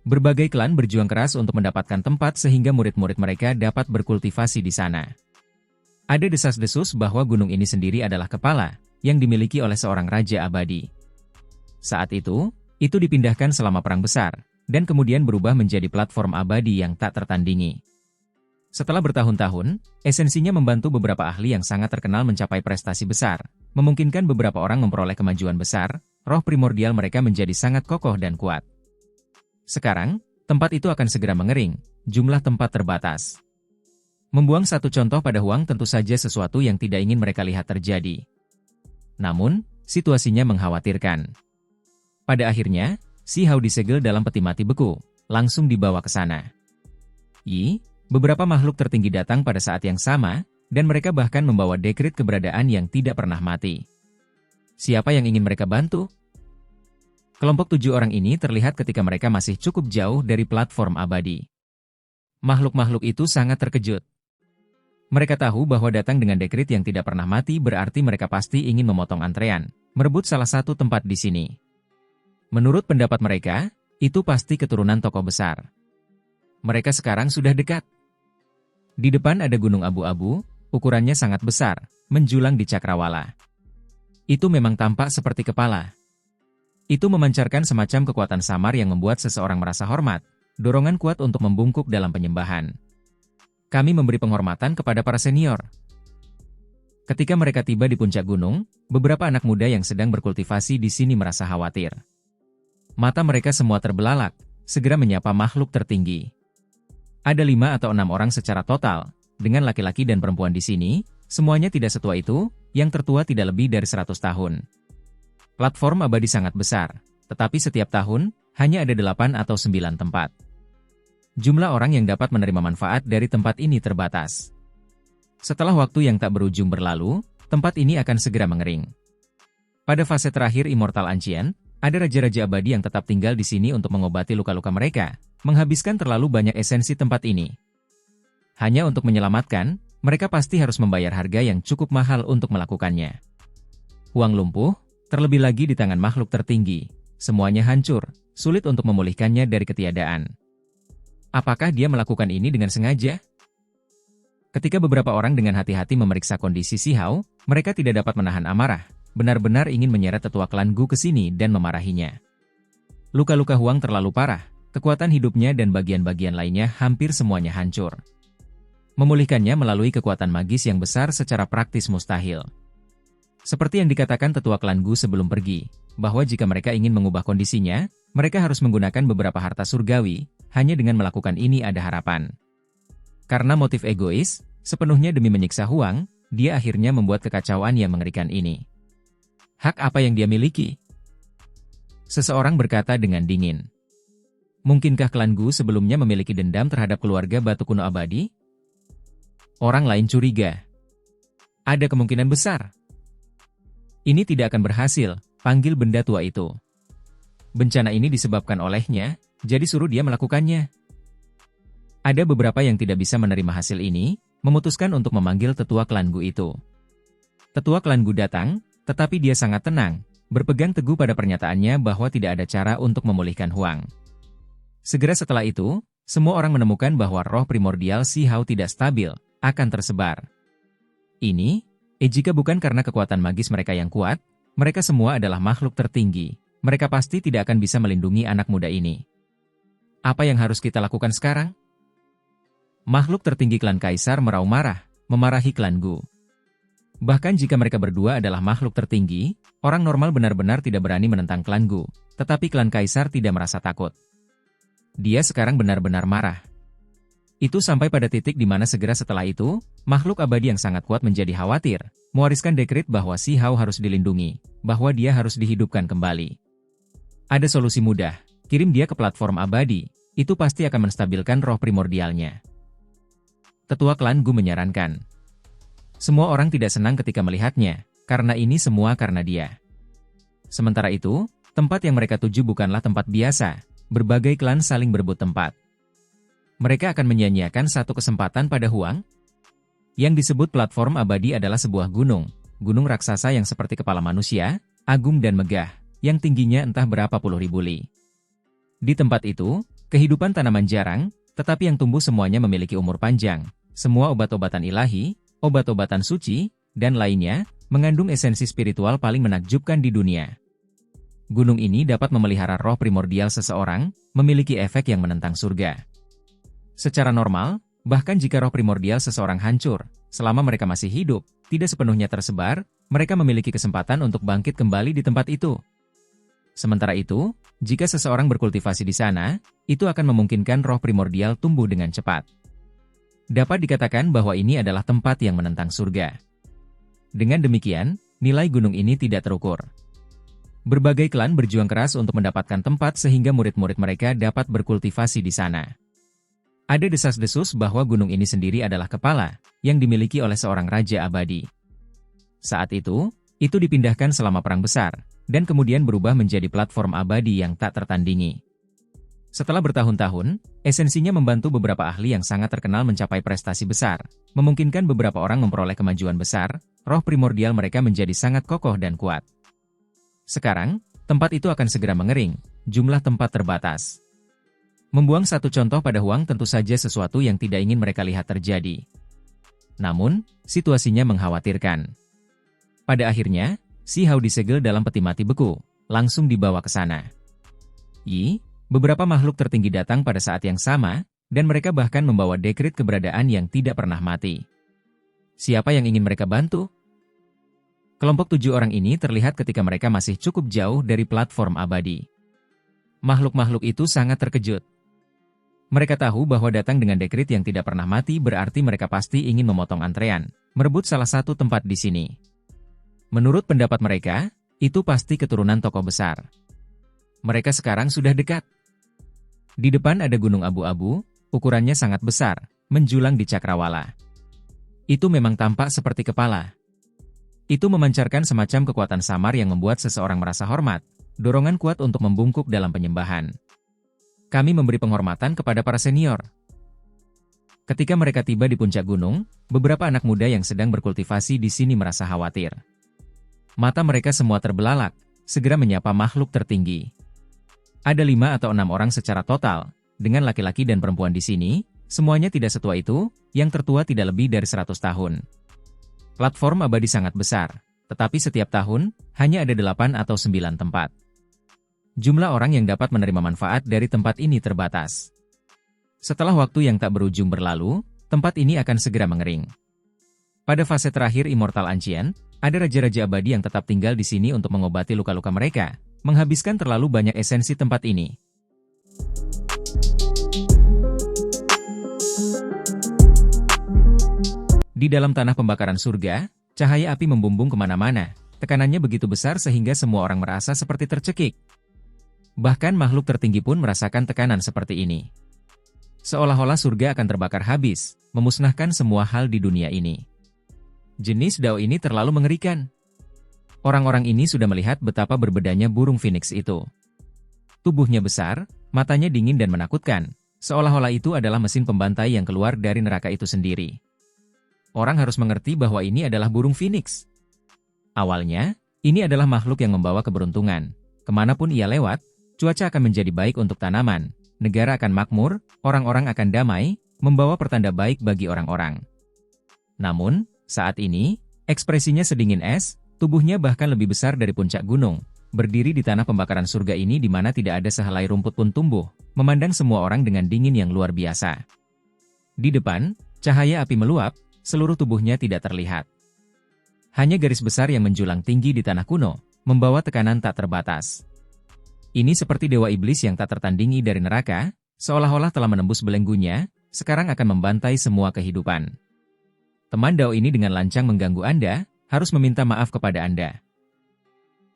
Berbagai klan berjuang keras untuk mendapatkan tempat sehingga murid-murid mereka dapat berkultivasi di sana. Ada desas-desus bahwa gunung ini sendiri adalah kepala, yang dimiliki oleh seorang raja abadi. Saat itu dipindahkan selama Perang Besar, dan kemudian berubah menjadi platform abadi yang tak tertandingi. Setelah bertahun-tahun, esensinya membantu beberapa ahli yang sangat terkenal mencapai prestasi besar, memungkinkan beberapa orang memperoleh kemajuan besar, roh primordial mereka menjadi sangat kokoh dan kuat. Sekarang, tempat itu akan segera mengering, jumlah tempat terbatas. Membuang satu contoh pada Huang tentu saja sesuatu yang tidak ingin mereka lihat terjadi. Namun, situasinya mengkhawatirkan. Pada akhirnya, Si Hao disegel dalam peti mati beku, langsung dibawa ke sana. Beberapa makhluk tertinggi datang pada saat yang sama, dan mereka bahkan membawa dekret keberadaan yang tidak pernah mati. Siapa yang ingin mereka bantu? Kelompok 7 orang ini terlihat ketika mereka masih cukup jauh dari platform abadi. Makhluk-makhluk itu sangat terkejut. Mereka tahu bahwa datang dengan dekret yang tidak pernah mati berarti mereka pasti ingin memotong antrean, merebut salah satu tempat di sini. Menurut pendapat mereka, itu pasti keturunan tokoh besar. Mereka sekarang sudah dekat. Di depan ada gunung abu-abu, ukurannya sangat besar, menjulang di cakrawala. Itu memang tampak seperti kepala. Itu memancarkan semacam kekuatan samar yang membuat seseorang merasa hormat, dorongan kuat untuk membungkuk dalam penyembahan. Kami memberi penghormatan kepada para senior. Ketika mereka tiba di puncak gunung, beberapa anak muda yang sedang berkultivasi di sini merasa khawatir. Mata mereka semua terbelalak, segera menyapa makhluk tertinggi. Ada 5 atau 6 orang secara total, dengan laki-laki dan perempuan di sini, semuanya tidak setua itu, yang tertua tidak lebih dari 100 tahun. Platform abadi sangat besar, tetapi setiap tahun, hanya ada 8 atau 9 tempat. Jumlah orang yang dapat menerima manfaat dari tempat ini terbatas. Setelah waktu yang tak berujung berlalu, tempat ini akan segera mengering. Pada fase terakhir Immortal Ancient, ada raja-raja abadi yang tetap tinggal di sini untuk mengobati luka-luka mereka, menghabiskan terlalu banyak esensi tempat ini. Hanya untuk menyelamatkan, mereka pasti harus membayar harga yang cukup mahal untuk melakukannya. Huang lumpuh, terlebih lagi di tangan makhluk tertinggi. Semuanya hancur, sulit untuk memulihkannya dari ketiadaan. Apakah dia melakukan ini dengan sengaja? Ketika beberapa orang dengan hati-hati memeriksa kondisi Si Hao, mereka tidak dapat menahan amarah, benar-benar ingin menyeret tetua klan Gu ke sini dan memarahinya. Luka-luka Huang terlalu parah, kekuatan hidupnya dan bagian-bagian lainnya hampir semuanya hancur. Memulihkannya melalui kekuatan magis yang besar secara praktis mustahil. Seperti yang dikatakan tetua klan Gu sebelum pergi, bahwa jika mereka ingin mengubah kondisinya, mereka harus menggunakan beberapa harta surgawi, hanya dengan melakukan ini ada harapan. Karena motif egois, sepenuhnya demi menyiksa Huang, dia akhirnya membuat kekacauan yang mengerikan ini. Hak apa yang dia miliki? Seseorang berkata dengan dingin. Mungkinkah klan Gu sebelumnya memiliki dendam terhadap keluarga Batu Kuno Abadi? Orang lain curiga. Ada kemungkinan besar. Ini tidak akan berhasil, panggil benda tua itu. Bencana ini disebabkan olehnya, jadi suruh dia melakukannya. Ada beberapa yang tidak bisa menerima hasil ini, memutuskan untuk memanggil tetua klan Gu itu. Tetua klan Gu datang, Tetapi dia sangat tenang, berpegang teguh pada pernyataannya bahwa tidak ada cara untuk memulihkan Huang. Segera setelah itu, semua orang menemukan bahwa roh primordial Si Hao tidak stabil, akan tersebar. Ini, jika bukan karena kekuatan magis mereka yang kuat, mereka semua adalah makhluk tertinggi. Mereka pasti tidak akan bisa melindungi anak muda ini. Apa yang harus kita lakukan sekarang? Makhluk tertinggi klan Kaisar meraung marah, memarahi klan Gu. Bahkan jika mereka berdua adalah makhluk tertinggi, orang normal benar-benar tidak berani menentang klan Gu, tetapi klan Kaisar tidak merasa takut. Dia sekarang benar-benar marah. Itu sampai pada titik di mana segera setelah itu, makhluk abadi yang sangat kuat menjadi khawatir, mewariskan dekret bahwa Si Hao harus dilindungi, bahwa dia harus dihidupkan kembali. Ada solusi mudah, kirim dia ke platform abadi, itu pasti akan menstabilkan roh primordialnya. Tetua klan Gu menyarankan. Semua orang tidak senang ketika melihatnya, karena ini semua karena dia. Sementara itu, tempat yang mereka tuju bukanlah tempat biasa, berbagai klan saling berebut tempat. Mereka akan menyia-nyiakan satu kesempatan pada Huang? Yang disebut platform abadi adalah sebuah gunung raksasa yang seperti kepala manusia, agung dan megah, yang tingginya entah berapa puluh ribu li. Di tempat itu, kehidupan tanaman jarang, tetapi yang tumbuh semuanya memiliki umur panjang. Semua obat-obatan ilahi, obat-obatan suci, dan lainnya, mengandung esensi spiritual paling menakjubkan di dunia. Gunung ini dapat memelihara roh primordial seseorang, memiliki efek yang menentang surga. Secara normal, bahkan jika roh primordial seseorang hancur, selama mereka masih hidup, tidak sepenuhnya tersebar, mereka memiliki kesempatan untuk bangkit kembali di tempat itu. Sementara itu, jika seseorang berkultivasi di sana, itu akan memungkinkan roh primordial tumbuh dengan cepat. Dapat dikatakan bahwa ini adalah tempat yang menentang surga. Dengan demikian, nilai gunung ini tidak terukur. Berbagai klan berjuang keras untuk mendapatkan tempat sehingga murid-murid mereka dapat berkultivasi di sana. Ada desas-desus bahwa gunung ini sendiri adalah kepala, yang dimiliki oleh seorang raja abadi. Saat itu dipindahkan selama perang besar, dan kemudian berubah menjadi platform abadi yang tak tertandingi. Setelah bertahun-tahun, esensinya membantu beberapa ahli yang sangat terkenal mencapai prestasi besar, memungkinkan beberapa orang memperoleh kemajuan besar, roh primordial mereka menjadi sangat kokoh dan kuat. Sekarang, tempat itu akan segera mengering, jumlah tempat terbatas. Membuang satu contoh pada Huang tentu saja sesuatu yang tidak ingin mereka lihat terjadi. Namun, situasinya mengkhawatirkan. Pada akhirnya, Si Hao disegel dalam peti mati beku, langsung dibawa ke sana. Beberapa makhluk tertinggi datang pada saat yang sama, dan mereka bahkan membawa dekret keberadaan yang tidak pernah mati. Siapa yang ingin mereka bantu? Kelompok 7 orang ini terlihat ketika mereka masih cukup jauh dari platform abadi. Makhluk-makhluk itu sangat terkejut. Mereka tahu bahwa datang dengan dekret yang tidak pernah mati berarti mereka pasti ingin memotong antrean, merebut salah satu tempat di sini. Menurut pendapat mereka, itu pasti keturunan tokoh besar. Mereka sekarang sudah dekat. Di depan ada gunung abu-abu, ukurannya sangat besar, menjulang di cakrawala. Itu memang tampak seperti kepala. Itu memancarkan semacam kekuatan samar yang membuat seseorang merasa hormat, dorongan kuat untuk membungkuk dalam penyembahan. Kami memberi penghormatan kepada para senior. Ketika mereka tiba di puncak gunung, beberapa anak muda yang sedang berkultivasi di sini merasa khawatir. Mata mereka semua terbelalak, segera menyapa makhluk tertinggi. Ada 5 atau 6 orang secara total, dengan laki-laki dan perempuan di sini, semuanya tidak setua itu, yang tertua tidak lebih dari 100 tahun. Platform abadi sangat besar, tetapi setiap tahun, hanya ada 8 atau 9 tempat. Jumlah orang yang dapat menerima manfaat dari tempat ini terbatas. Setelah waktu yang tak berujung berlalu, tempat ini akan segera mengering. Pada fase terakhir Immortal Ancient, ada raja-raja abadi yang tetap tinggal di sini untuk mengobati luka-luka mereka, menghabiskan terlalu banyak esensi tempat ini. Di dalam tanah pembakaran surga, cahaya api membumbung kemana-mana, tekanannya begitu besar sehingga semua orang merasa seperti tercekik. Bahkan makhluk tertinggi pun merasakan tekanan seperti ini. Seolah-olah surga akan terbakar habis, memusnahkan semua hal di dunia ini. Jenis dao ini terlalu mengerikan. Orang-orang ini sudah melihat betapa berbedanya burung phoenix itu. Tubuhnya besar, matanya dingin dan menakutkan, seolah-olah itu adalah mesin pembantai yang keluar dari neraka itu sendiri. Orang harus mengerti bahwa ini adalah burung phoenix. Awalnya, Ini adalah makhluk yang membawa keberuntungan. Kemanapun ia lewat, cuaca akan menjadi baik untuk tanaman, negara akan makmur, orang-orang akan damai, membawa pertanda baik bagi orang-orang. Namun, saat ini, ekspresinya sedingin es, tubuhnya bahkan lebih besar dari puncak gunung, berdiri di tanah pembakaran surga ini di mana tidak ada sehelai rumput pun tumbuh, memandang semua orang dengan dingin yang luar biasa. Di depan, cahaya api meluap, seluruh tubuhnya tidak terlihat. Hanya garis besar yang menjulang tinggi di tanah kuno, membawa tekanan tak terbatas. Ini seperti dewa iblis yang tak tertandingi dari neraka, seolah-olah telah menembus belenggunya, sekarang akan membantai semua kehidupan. Teman Dao ini dengan lancang mengganggu Anda, harus meminta maaf kepada Anda.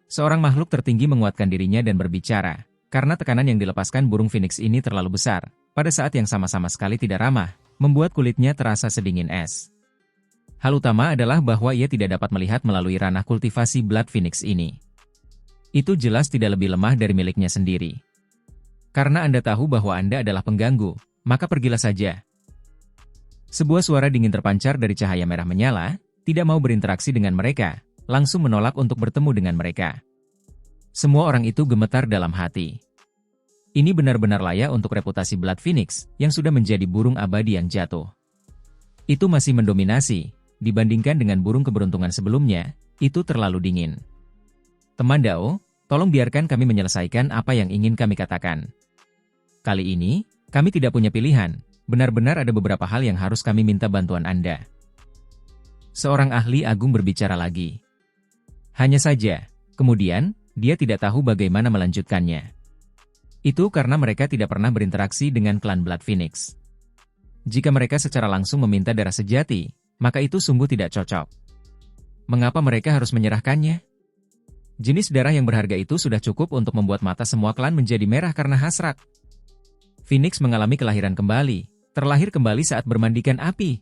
Seorang makhluk tertinggi menguatkan dirinya dan berbicara, karena tekanan yang dilepaskan burung phoenix ini terlalu besar, pada saat yang sama-sama sekali tidak ramah, membuat kulitnya terasa sedingin es. Hal utama adalah bahwa ia tidak dapat melihat melalui ranah kultivasi Blood Phoenix ini. Itu jelas tidak lebih lemah dari miliknya sendiri. Karena Anda tahu bahwa Anda adalah pengganggu, maka pergilah saja. Sebuah suara dingin terpancar dari cahaya merah menyala, tidak mau berinteraksi dengan mereka, langsung menolak untuk bertemu dengan mereka. Semua orang itu gemetar dalam hati. Ini benar-benar layak untuk reputasi Blood Phoenix, yang sudah menjadi burung abadi yang jatuh. Itu masih mendominasi. Dibandingkan dengan burung keberuntungan sebelumnya, itu terlalu dingin. Teman Dao, tolong biarkan kami menyelesaikan apa yang ingin kami katakan. Kali ini, kami tidak punya pilihan, benar-benar ada beberapa hal yang harus kami minta bantuan Anda. Seorang ahli agung berbicara lagi. Hanya saja, kemudian, dia tidak tahu bagaimana melanjutkannya. Itu karena mereka tidak pernah berinteraksi dengan klan Blood Phoenix. Jika mereka secara langsung meminta darah sejati, maka itu sungguh tidak cocok. Mengapa mereka harus menyerahkannya? Jenis darah yang berharga itu sudah cukup untuk membuat mata semua klan menjadi merah karena hasrat. Phoenix mengalami kelahiran kembali, terlahir kembali saat bermandikan api.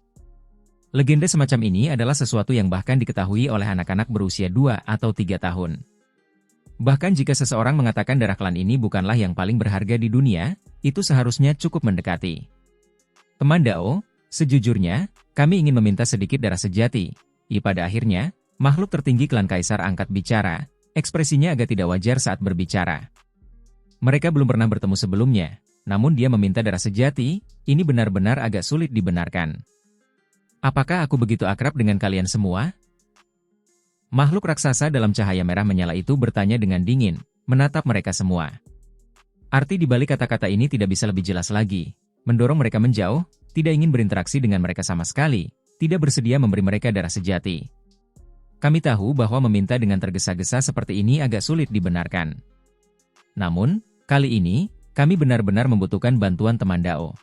Legenda semacam ini adalah sesuatu yang bahkan diketahui oleh anak-anak berusia 2 atau 3 tahun. Bahkan jika seseorang mengatakan darah klan ini bukanlah yang paling berharga di dunia, itu seharusnya cukup mendekati. Teman Dao, sejujurnya, kami ingin meminta sedikit darah sejati. Pada akhirnya, makhluk tertinggi klan Kaisar angkat bicara, ekspresinya agak tidak wajar saat berbicara. Mereka belum pernah bertemu sebelumnya, namun dia meminta darah sejati, ini benar-benar agak sulit dibenarkan. Apakah aku begitu akrab dengan kalian semua? Makhluk raksasa dalam cahaya merah menyala itu bertanya dengan dingin, menatap mereka semua. Arti di balik kata-kata ini tidak bisa lebih jelas lagi, mendorong mereka menjauh, tidak ingin berinteraksi dengan mereka sama sekali, tidak bersedia memberi mereka darah sejati. Kami tahu bahwa meminta dengan tergesa-gesa seperti ini agak sulit dibenarkan. Namun, kali ini, kami benar-benar membutuhkan bantuan teman Dao.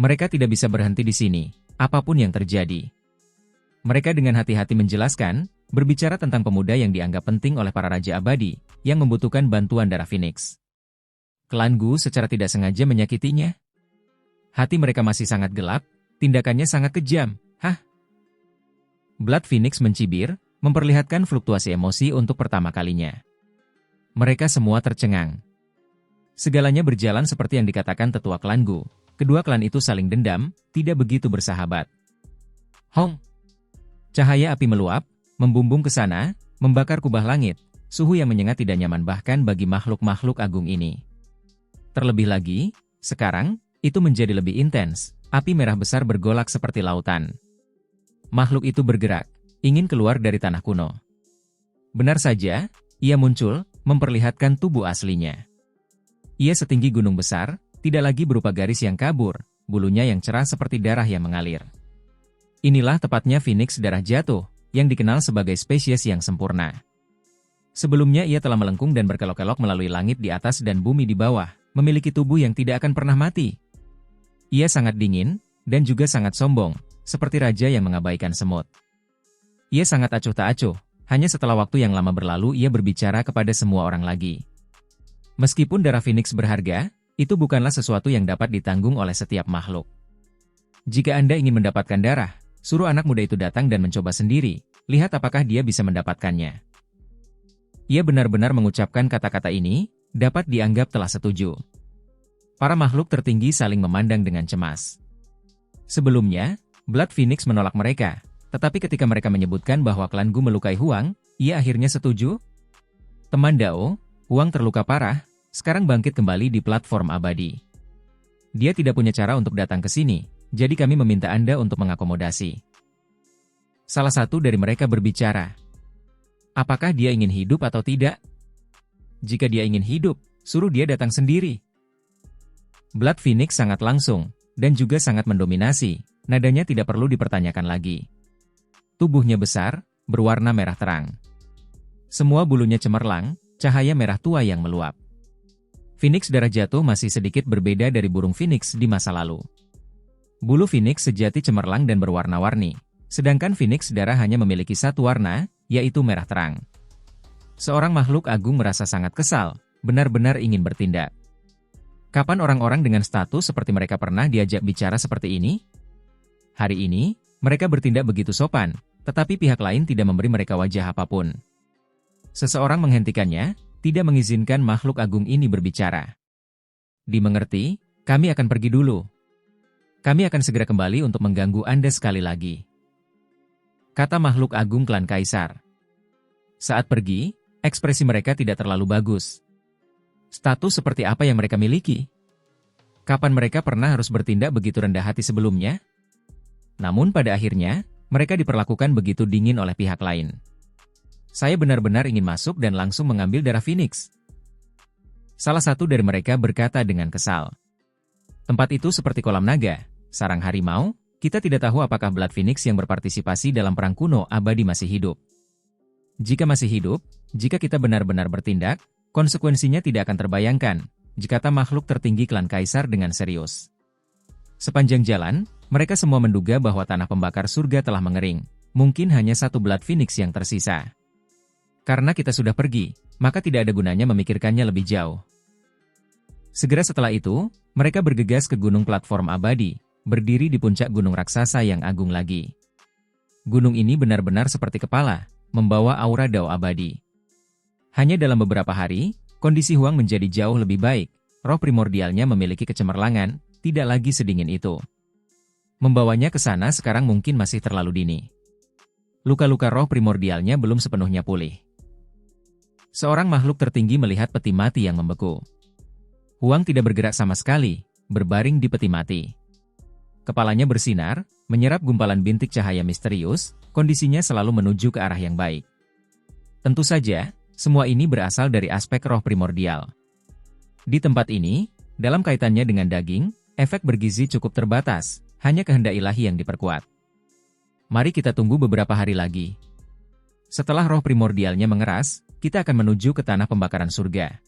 Mereka tidak bisa berhenti di sini, apapun yang terjadi. Mereka dengan hati-hati menjelaskan, berbicara tentang pemuda yang dianggap penting oleh para raja abadi, yang membutuhkan bantuan darah Phoenix. Klan Gu secara tidak sengaja menyakitinya. Hati mereka masih sangat gelap, tindakannya sangat kejam. Blood Phoenix mencibir, memperlihatkan fluktuasi emosi untuk pertama kalinya. Mereka semua tercengang. Segalanya berjalan seperti yang dikatakan tetua klan Gu. Kedua klan itu saling dendam, tidak begitu bersahabat. Hong! Cahaya api meluap, membumbung ke sana, membakar kubah langit, suhu yang menyengat tidak nyaman bahkan bagi makhluk-makhluk agung ini. Terlebih lagi, sekarang, itu menjadi lebih intens, api merah besar bergolak seperti lautan. Makhluk itu bergerak, ingin keluar dari tanah kuno. Benar saja, ia muncul, memperlihatkan tubuh aslinya. Ia setinggi gunung besar, tidak lagi berupa garis yang kabur, bulunya yang cerah seperti darah yang mengalir. Inilah tepatnya Phoenix darah jatuh, yang dikenal sebagai spesies yang sempurna. Sebelumnya ia telah melengkung dan berkelok-kelok melalui langit di atas dan bumi di bawah, memiliki tubuh yang tidak akan pernah mati. Ia sangat dingin, dan juga sangat sombong, seperti raja yang mengabaikan semut. Ia sangat acuh tak acuh, hanya setelah waktu yang lama berlalu ia berbicara kepada semua orang lagi. Meskipun darah Phoenix berharga, itu bukanlah sesuatu yang dapat ditanggung oleh setiap makhluk. Jika Anda ingin mendapatkan darah, suruh anak muda itu datang dan mencoba sendiri, lihat apakah dia bisa mendapatkannya. Ia benar-benar mengucapkan kata-kata ini, dapat dianggap telah setuju. Para makhluk tertinggi saling memandang dengan cemas. Sebelumnya, Blood Phoenix menolak mereka, tetapi ketika mereka menyebutkan bahwa klan Gu melukai Huang, Ia akhirnya setuju. Teman Dao, Huang terluka parah, sekarang bangkit kembali di platform abadi. Dia tidak punya cara untuk datang ke sini, jadi kami meminta Anda untuk mengakomodasi. Salah satu dari mereka berbicara. Apakah dia ingin hidup atau tidak? Jika dia ingin hidup, suruh dia datang sendiri. Blood Phoenix sangat langsung, dan juga sangat mendominasi, nadanya tidak perlu dipertanyakan lagi. Tubuhnya besar, berwarna merah terang. Semua bulunya cemerlang, cahaya merah tua yang meluap. Phoenix darah jatuh masih sedikit berbeda dari burung Phoenix di masa lalu. Bulu Phoenix sejati cemerlang dan berwarna-warni, sedangkan Phoenix darah hanya memiliki satu warna, yaitu merah terang. Seorang makhluk agung merasa sangat kesal, benar-benar ingin bertindak. Kapan orang-orang dengan status seperti mereka pernah diajak bicara seperti ini? Hari ini, mereka bertindak begitu sopan, tetapi pihak lain tidak memberi mereka wajah apapun. Seseorang menghentikannya, tidak mengizinkan makhluk agung ini berbicara. Dimengerti, kami akan pergi dulu. Kami akan segera kembali untuk mengganggu Anda sekali lagi. Kata makhluk agung klan Kaisar. Saat pergi, ekspresi mereka tidak terlalu bagus. Status seperti apa yang mereka miliki? Kapan mereka pernah harus bertindak begitu rendah hati sebelumnya? Namun pada akhirnya, mereka diperlakukan begitu dingin oleh pihak lain. Saya benar-benar ingin masuk dan langsung mengambil darah Phoenix. Salah satu dari mereka berkata dengan kesal. Tempat itu seperti kolam naga, sarang harimau, kita tidak tahu apakah Blood Phoenix yang berpartisipasi dalam perang kuno abadi masih hidup. Jika masih hidup, jika kita benar-benar bertindak, konsekuensinya tidak akan terbayangkan, kata makhluk tertinggi klan Kaisar dengan serius. Sepanjang jalan, mereka semua menduga bahwa tanah pembakar surga telah mengering, mungkin hanya satu Blood Phoenix yang tersisa. Karena kita sudah pergi, maka tidak ada gunanya memikirkannya lebih jauh. Segera setelah itu, mereka bergegas ke gunung platform abadi, berdiri di puncak gunung raksasa yang agung lagi. Gunung ini benar-benar seperti kepala, membawa aura Dao abadi. Hanya dalam beberapa hari, kondisi Huang menjadi jauh lebih baik, roh primordialnya memiliki kecemerlangan, tidak lagi sedingin itu. Membawanya ke sana sekarang mungkin masih terlalu dini. Luka-luka roh primordialnya belum sepenuhnya pulih. Seorang makhluk tertinggi melihat peti mati yang membeku. Huang tidak bergerak sama sekali, berbaring di peti mati. Kepalanya bersinar, menyerap gumpalan bintik cahaya misterius, kondisinya selalu menuju ke arah yang baik. Tentu saja, semua ini berasal dari aspek roh primordial. Di tempat ini, dalam kaitannya dengan daging, efek bergizi cukup terbatas, hanya kehendak ilahi yang diperkuat. Mari kita tunggu beberapa hari lagi. Setelah roh primordialnya mengeras, kita akan menuju ke tanah pembakaran surga.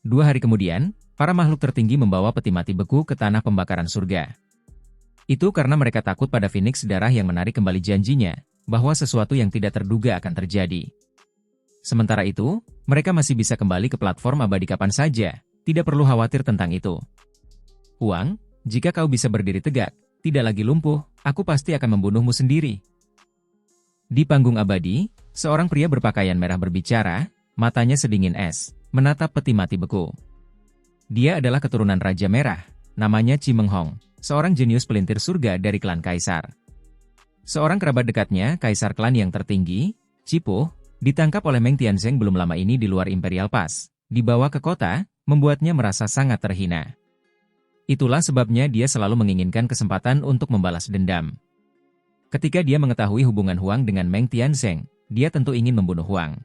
2 hari kemudian, para makhluk tertinggi membawa peti mati beku ke tanah pembakaran surga. Itu karena mereka takut pada Phoenix darah yang menarik kembali janjinya, bahwa sesuatu yang tidak terduga akan terjadi. Sementara itu, mereka masih bisa kembali ke platform abadi kapan saja, tidak perlu khawatir tentang itu. Huang, jika kau bisa berdiri tegak, tidak lagi lumpuh, aku pasti akan membunuhmu sendiri. Di panggung abadi, seorang pria berpakaian merah berbicara, matanya sedingin es, menatap peti mati beku. Dia adalah keturunan Raja Merah, namanya Chi Menghong, seorang jenius pelintir surga dari klan Kaisar. Seorang kerabat dekatnya, Kaisar klan yang tertinggi, Chi Po, ditangkap oleh Meng Tianzeng belum lama ini di luar Imperial Pass, dibawa ke kota, membuatnya merasa sangat terhina. Itulah sebabnya dia selalu menginginkan kesempatan untuk membalas dendam. Ketika dia mengetahui hubungan Huang dengan Meng Tianzeng, dia tentu ingin membunuh Huang.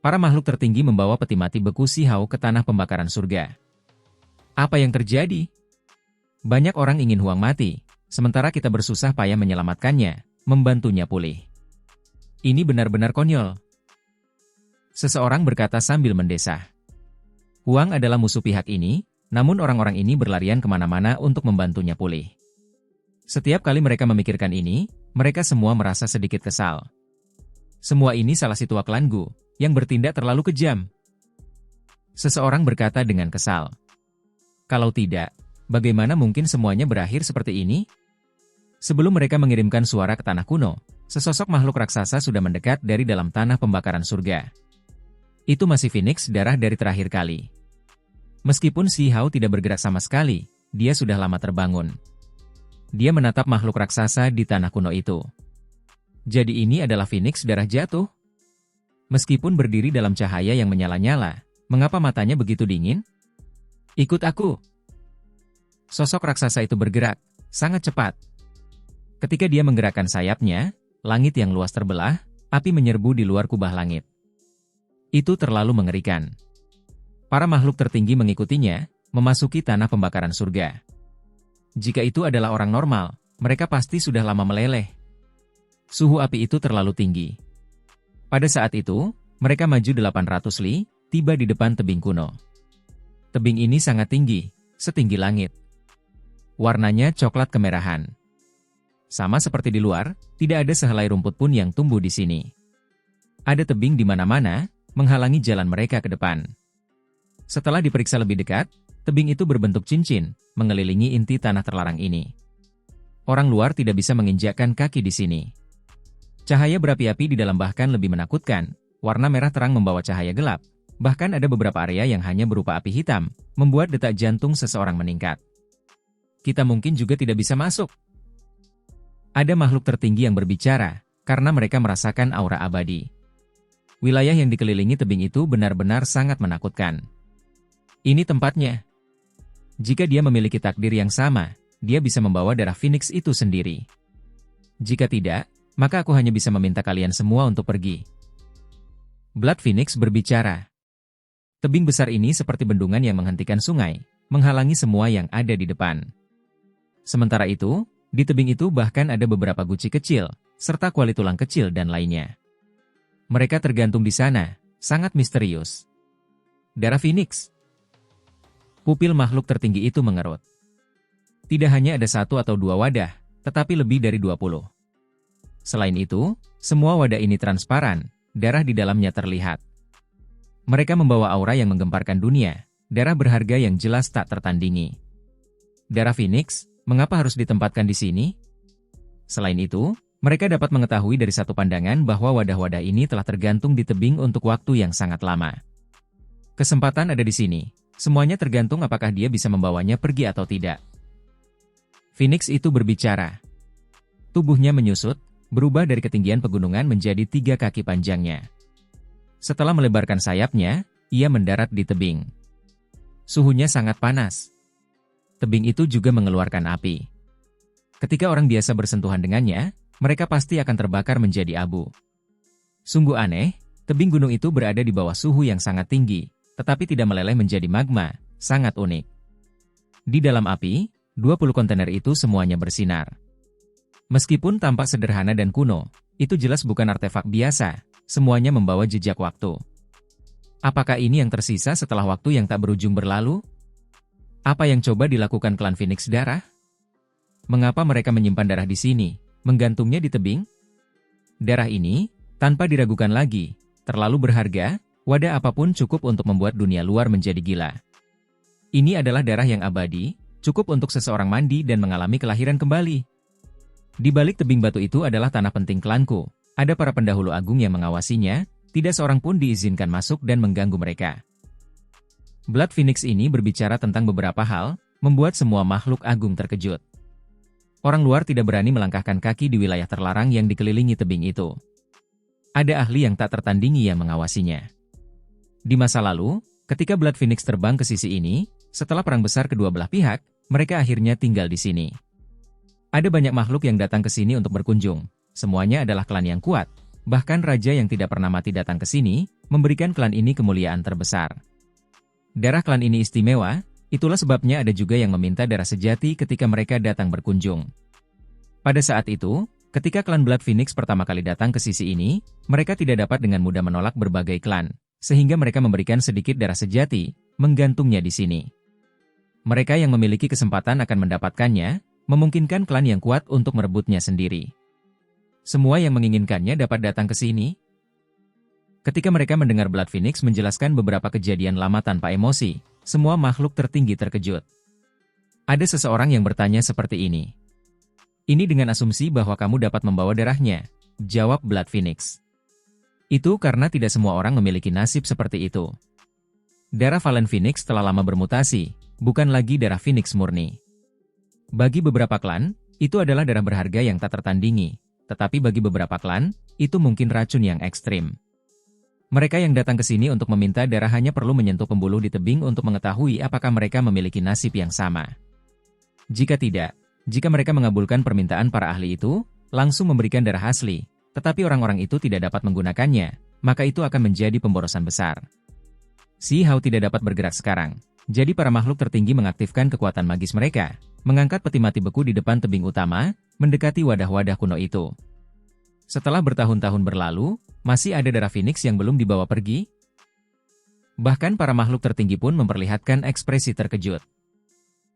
Para makhluk tertinggi membawa peti mati beku Si Hao ke tanah pembakaran surga. Apa yang terjadi? Banyak orang ingin Huang mati, sementara kita bersusah payah menyelamatkannya, membantunya pulih. Ini benar-benar konyol. Seseorang berkata sambil mendesah. Huang adalah musuh pihak ini, namun orang-orang ini berlarian kemana-mana untuk membantunya pulih. Setiap kali mereka memikirkan ini, mereka semua merasa sedikit kesal. Semua ini salah si tua klan Gu, yang bertindak terlalu kejam. Seseorang berkata dengan kesal. Kalau tidak, bagaimana mungkin semuanya berakhir seperti ini? Sebelum mereka mengirimkan suara ke tanah kuno, sesosok makhluk raksasa sudah mendekat dari dalam tanah pembakaran surga. Itu masih Phoenix darah dari terakhir kali. Meskipun Si Hao tidak bergerak sama sekali, dia sudah lama terbangun. Dia menatap makhluk raksasa di tanah kuno itu. Jadi ini adalah Phoenix darah jatuh? Meskipun berdiri dalam cahaya yang menyala-nyala, mengapa matanya begitu dingin? Ikut aku. Sosok raksasa itu bergerak, sangat cepat. Ketika dia menggerakkan sayapnya, langit yang luas terbelah, api menyerbu di luar kubah langit. Itu terlalu mengerikan. Para makhluk tertinggi mengikutinya, memasuki tanah pembakaran surga. Jika itu adalah orang normal, mereka pasti sudah lama meleleh. Suhu api itu terlalu tinggi. Pada saat itu, mereka maju 800 li, tiba di depan tebing kuno. Tebing ini sangat tinggi, setinggi langit. Warnanya coklat kemerahan. Sama seperti di luar, tidak ada sehelai rumput pun yang tumbuh di sini. Ada tebing di mana-mana, menghalangi jalan mereka ke depan. Setelah diperiksa lebih dekat, tebing itu berbentuk cincin, mengelilingi inti tanah terlarang ini. Orang luar tidak bisa menginjakkan kaki di sini. Cahaya berapi-api di dalam bahkan lebih menakutkan, warna merah terang membawa cahaya gelap, bahkan ada beberapa area yang hanya berupa api hitam, membuat detak jantung seseorang meningkat. Kita mungkin juga tidak bisa masuk. Ada makhluk tertinggi yang berbicara, karena mereka merasakan aura abadi. Wilayah yang dikelilingi tebing itu benar-benar sangat menakutkan. Ini tempatnya. Jika dia memiliki takdir yang sama, dia bisa membawa darah Phoenix itu sendiri. Jika tidak, maka aku hanya bisa meminta kalian semua untuk pergi. Blood Phoenix berbicara. Tebing besar ini seperti bendungan yang menghentikan sungai, menghalangi semua yang ada di depan. Sementara itu, di tebing itu bahkan ada beberapa guci kecil, serta kuali tulang kecil dan lainnya. Mereka tergantung di sana, sangat misterius. Darah Phoenix. Pupil makhluk tertinggi itu mengerut. Tidak hanya ada satu atau dua wadah, tetapi lebih dari 20. Selain itu, semua wadah ini transparan, darah di dalamnya terlihat. Mereka membawa aura yang menggemparkan dunia, darah berharga yang jelas tak tertandingi. Darah Phoenix, mengapa harus ditempatkan di sini? Selain itu, mereka dapat mengetahui dari satu pandangan bahwa wadah-wadah ini telah tergantung di tebing untuk waktu yang sangat lama. Kesempatan ada di sini, semuanya tergantung apakah dia bisa membawanya pergi atau tidak. Phoenix itu berbicara. Tubuhnya menyusut, berubah dari ketinggian pegunungan menjadi 3 kaki panjangnya. Setelah melebarkan sayapnya, ia mendarat di tebing. Suhunya sangat panas. Tebing itu juga mengeluarkan api. Ketika orang biasa bersentuhan dengannya, mereka pasti akan terbakar menjadi abu. Sungguh aneh, tebing gunung itu berada di bawah suhu yang sangat tinggi, tetapi tidak meleleh menjadi magma, sangat unik. Di dalam api, 20 kontainer itu semuanya bersinar. Meskipun tampak sederhana dan kuno, itu jelas bukan artefak biasa, semuanya membawa jejak waktu. Apakah ini yang tersisa setelah waktu yang tak berujung berlalu? Apa yang coba dilakukan klan Phoenix Darah? Mengapa mereka menyimpan darah di sini, menggantungnya di tebing? Darah ini, tanpa diragukan lagi, terlalu berharga, wadah apapun cukup untuk membuat dunia luar menjadi gila. Ini adalah darah yang abadi, cukup untuk seseorang mandi dan mengalami kelahiran kembali. Di balik tebing batu itu adalah tanah penting klanku, ada para pendahulu agung yang mengawasinya, tidak seorang pun diizinkan masuk dan mengganggu mereka. Blood Phoenix ini berbicara tentang beberapa hal, membuat semua makhluk agung terkejut. Orang luar tidak berani melangkahkan kaki di wilayah terlarang yang dikelilingi tebing itu. Ada ahli yang tak tertandingi yang mengawasinya. Di masa lalu, ketika Blood Phoenix terbang ke sisi ini, setelah perang besar kedua belah pihak, mereka akhirnya tinggal di sini. Ada banyak makhluk yang datang ke sini untuk berkunjung. Semuanya adalah klan yang kuat. Bahkan raja yang tidak pernah mati datang ke sini, memberikan klan ini kemuliaan terbesar. Darah klan ini istimewa, itulah sebabnya ada juga yang meminta darah sejati ketika mereka datang berkunjung. Pada saat itu, ketika klan Blood Phoenix pertama kali datang ke sisi ini, mereka tidak dapat dengan mudah menolak berbagai klan, sehingga mereka memberikan sedikit darah sejati, menggantungnya di sini. Mereka yang memiliki kesempatan akan mendapatkannya, memungkinkan klan yang kuat untuk merebutnya sendiri. Semua yang menginginkannya dapat datang ke sini. Ketika mereka mendengar Blood Phoenix menjelaskan beberapa kejadian lama tanpa emosi, semua makhluk tertinggi terkejut. Ada seseorang yang bertanya seperti ini. Ini dengan asumsi bahwa kamu dapat membawa darahnya, jawab Blood Phoenix. Itu karena tidak semua orang memiliki nasib seperti itu. Darah Valen Phoenix telah lama bermutasi, bukan lagi darah Phoenix murni. Bagi beberapa klan, itu adalah darah berharga yang tak tertandingi, tetapi bagi beberapa klan, itu mungkin racun yang ekstrim. Mereka yang datang ke sini untuk meminta darah hanya perlu menyentuh pembuluh di tebing untuk mengetahui apakah mereka memiliki nasib yang sama. Jika tidak, jika mereka mengabulkan permintaan para ahli itu, langsung memberikan darah asli, tetapi orang-orang itu tidak dapat menggunakannya, maka itu akan menjadi pemborosan besar. Si Hao tidak dapat bergerak sekarang, jadi para makhluk tertinggi mengaktifkan kekuatan magis mereka, mengangkat peti mati beku di depan tebing utama, mendekati wadah-wadah kuno itu. Setelah bertahun-tahun berlalu, masih ada darah Phoenix yang belum dibawa pergi? Bahkan para makhluk tertinggi pun memperlihatkan ekspresi terkejut.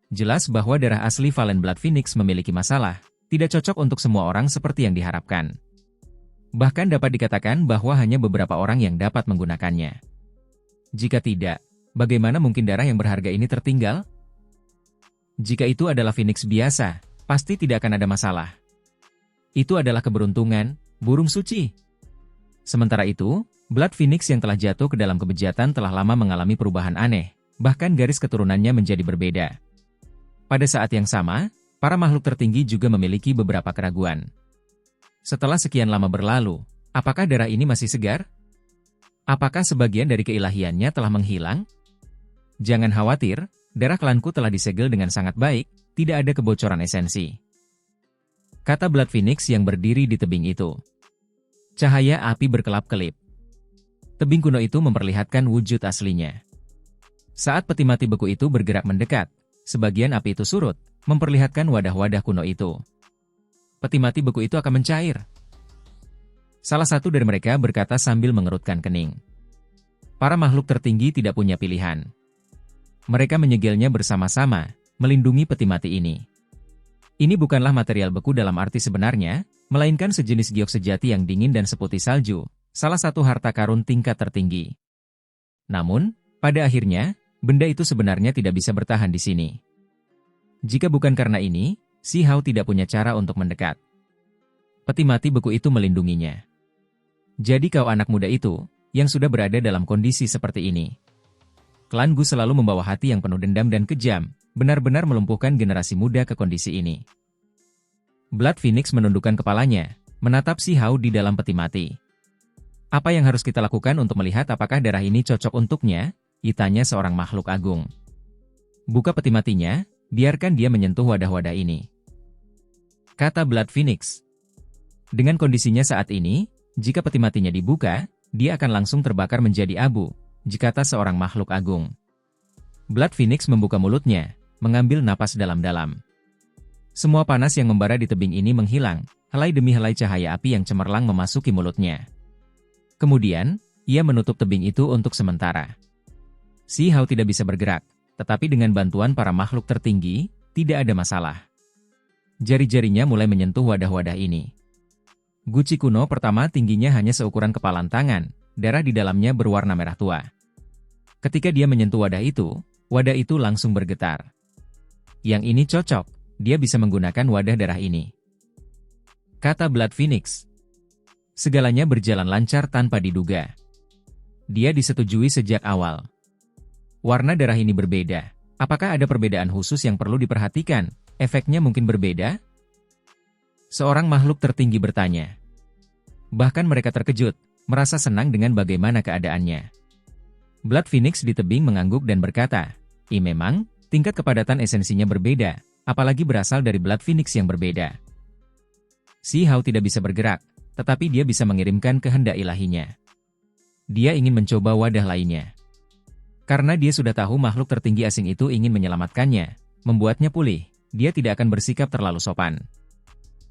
Jelas bahwa darah asli Valen Blood Phoenix memiliki masalah, tidak cocok untuk semua orang seperti yang diharapkan. Bahkan dapat dikatakan bahwa hanya beberapa orang yang dapat menggunakannya. Jika tidak, bagaimana mungkin darah yang berharga ini tertinggal? Jika itu adalah Phoenix biasa, pasti tidak akan ada masalah. Itu adalah keberuntungan, burung suci. Sementara itu, Blood Phoenix yang telah jatuh ke dalam kebejatan telah lama mengalami perubahan aneh, bahkan garis keturunannya menjadi berbeda. Pada saat yang sama, para makhluk tertinggi juga memiliki beberapa keraguan. Setelah sekian lama berlalu, apakah darah ini masih segar? Apakah sebagian dari keilahiannya telah menghilang? Jangan khawatir, darah klanku telah disegel dengan sangat baik, tidak ada kebocoran esensi. Kata Blood Phoenix yang berdiri di tebing itu. Cahaya api berkelap-kelip. Tebing kuno itu memperlihatkan wujud aslinya. Saat peti mati beku itu bergerak mendekat, sebagian api itu surut, memperlihatkan wadah-wadah kuno itu. Peti mati beku itu akan mencair. Salah satu dari mereka berkata sambil mengerutkan kening. Para makhluk tertinggi tidak punya pilihan. Mereka menyegelnya bersama-sama, melindungi peti mati ini. Ini bukanlah material beku dalam arti sebenarnya, melainkan sejenis giok sejati yang dingin dan seputih salju, salah satu harta karun tingkat tertinggi. Namun, pada akhirnya, benda itu sebenarnya tidak bisa bertahan di sini. Jika bukan karena ini, Si Hao tidak punya cara untuk mendekat. Peti mati beku itu melindunginya. Jadi kau anak muda itu, yang sudah berada dalam kondisi seperti ini. Klan Gu selalu membawa hati yang penuh dendam dan kejam, benar-benar melumpuhkan generasi muda ke kondisi ini. Blood Phoenix menundukkan kepalanya, menatap Si Hao di dalam peti mati. Apa yang harus kita lakukan untuk melihat apakah darah ini cocok untuknya? Tanya seorang makhluk agung. Buka peti matinya, biarkan dia menyentuh wadah-wadah ini. Kata Blood Phoenix. Dengan kondisinya saat ini, jika peti matinya dibuka, dia akan langsung terbakar menjadi abu, kata seorang makhluk agung. Blood Phoenix membuka mulutnya, mengambil napas dalam-dalam. Semua panas yang membara di tebing ini menghilang, helai demi helai cahaya api yang cemerlang memasuki mulutnya. Kemudian, ia menutup tebing itu untuk sementara. Si Hao tidak bisa bergerak, tetapi dengan bantuan para makhluk tertinggi, tidak ada masalah. Jari-jarinya mulai menyentuh wadah-wadah ini. Guci kuno pertama tingginya hanya seukuran kepalan tangan, darah di dalamnya berwarna merah tua. Ketika dia menyentuh wadah itu langsung bergetar. Yang ini cocok. Dia bisa menggunakan wadah darah ini. Kata Blood Phoenix. Segalanya berjalan lancar tanpa diduga. Dia disetujui sejak awal. Warna darah ini berbeda. Apakah ada perbedaan khusus yang perlu diperhatikan? Efeknya mungkin berbeda? Seorang makhluk tertinggi bertanya. Bahkan mereka terkejut, merasa senang dengan bagaimana keadaannya. Blood Phoenix di tebing mengangguk dan berkata, memang, tingkat kepadatan esensinya berbeda. Apalagi berasal dari Blood Phoenix yang berbeda. Si Hao tidak bisa bergerak, tetapi dia bisa mengirimkan kehendak ilahinya. Dia ingin mencoba wadah lainnya. Karena dia sudah tahu makhluk tertinggi asing itu ingin menyelamatkannya, membuatnya pulih, dia tidak akan bersikap terlalu sopan.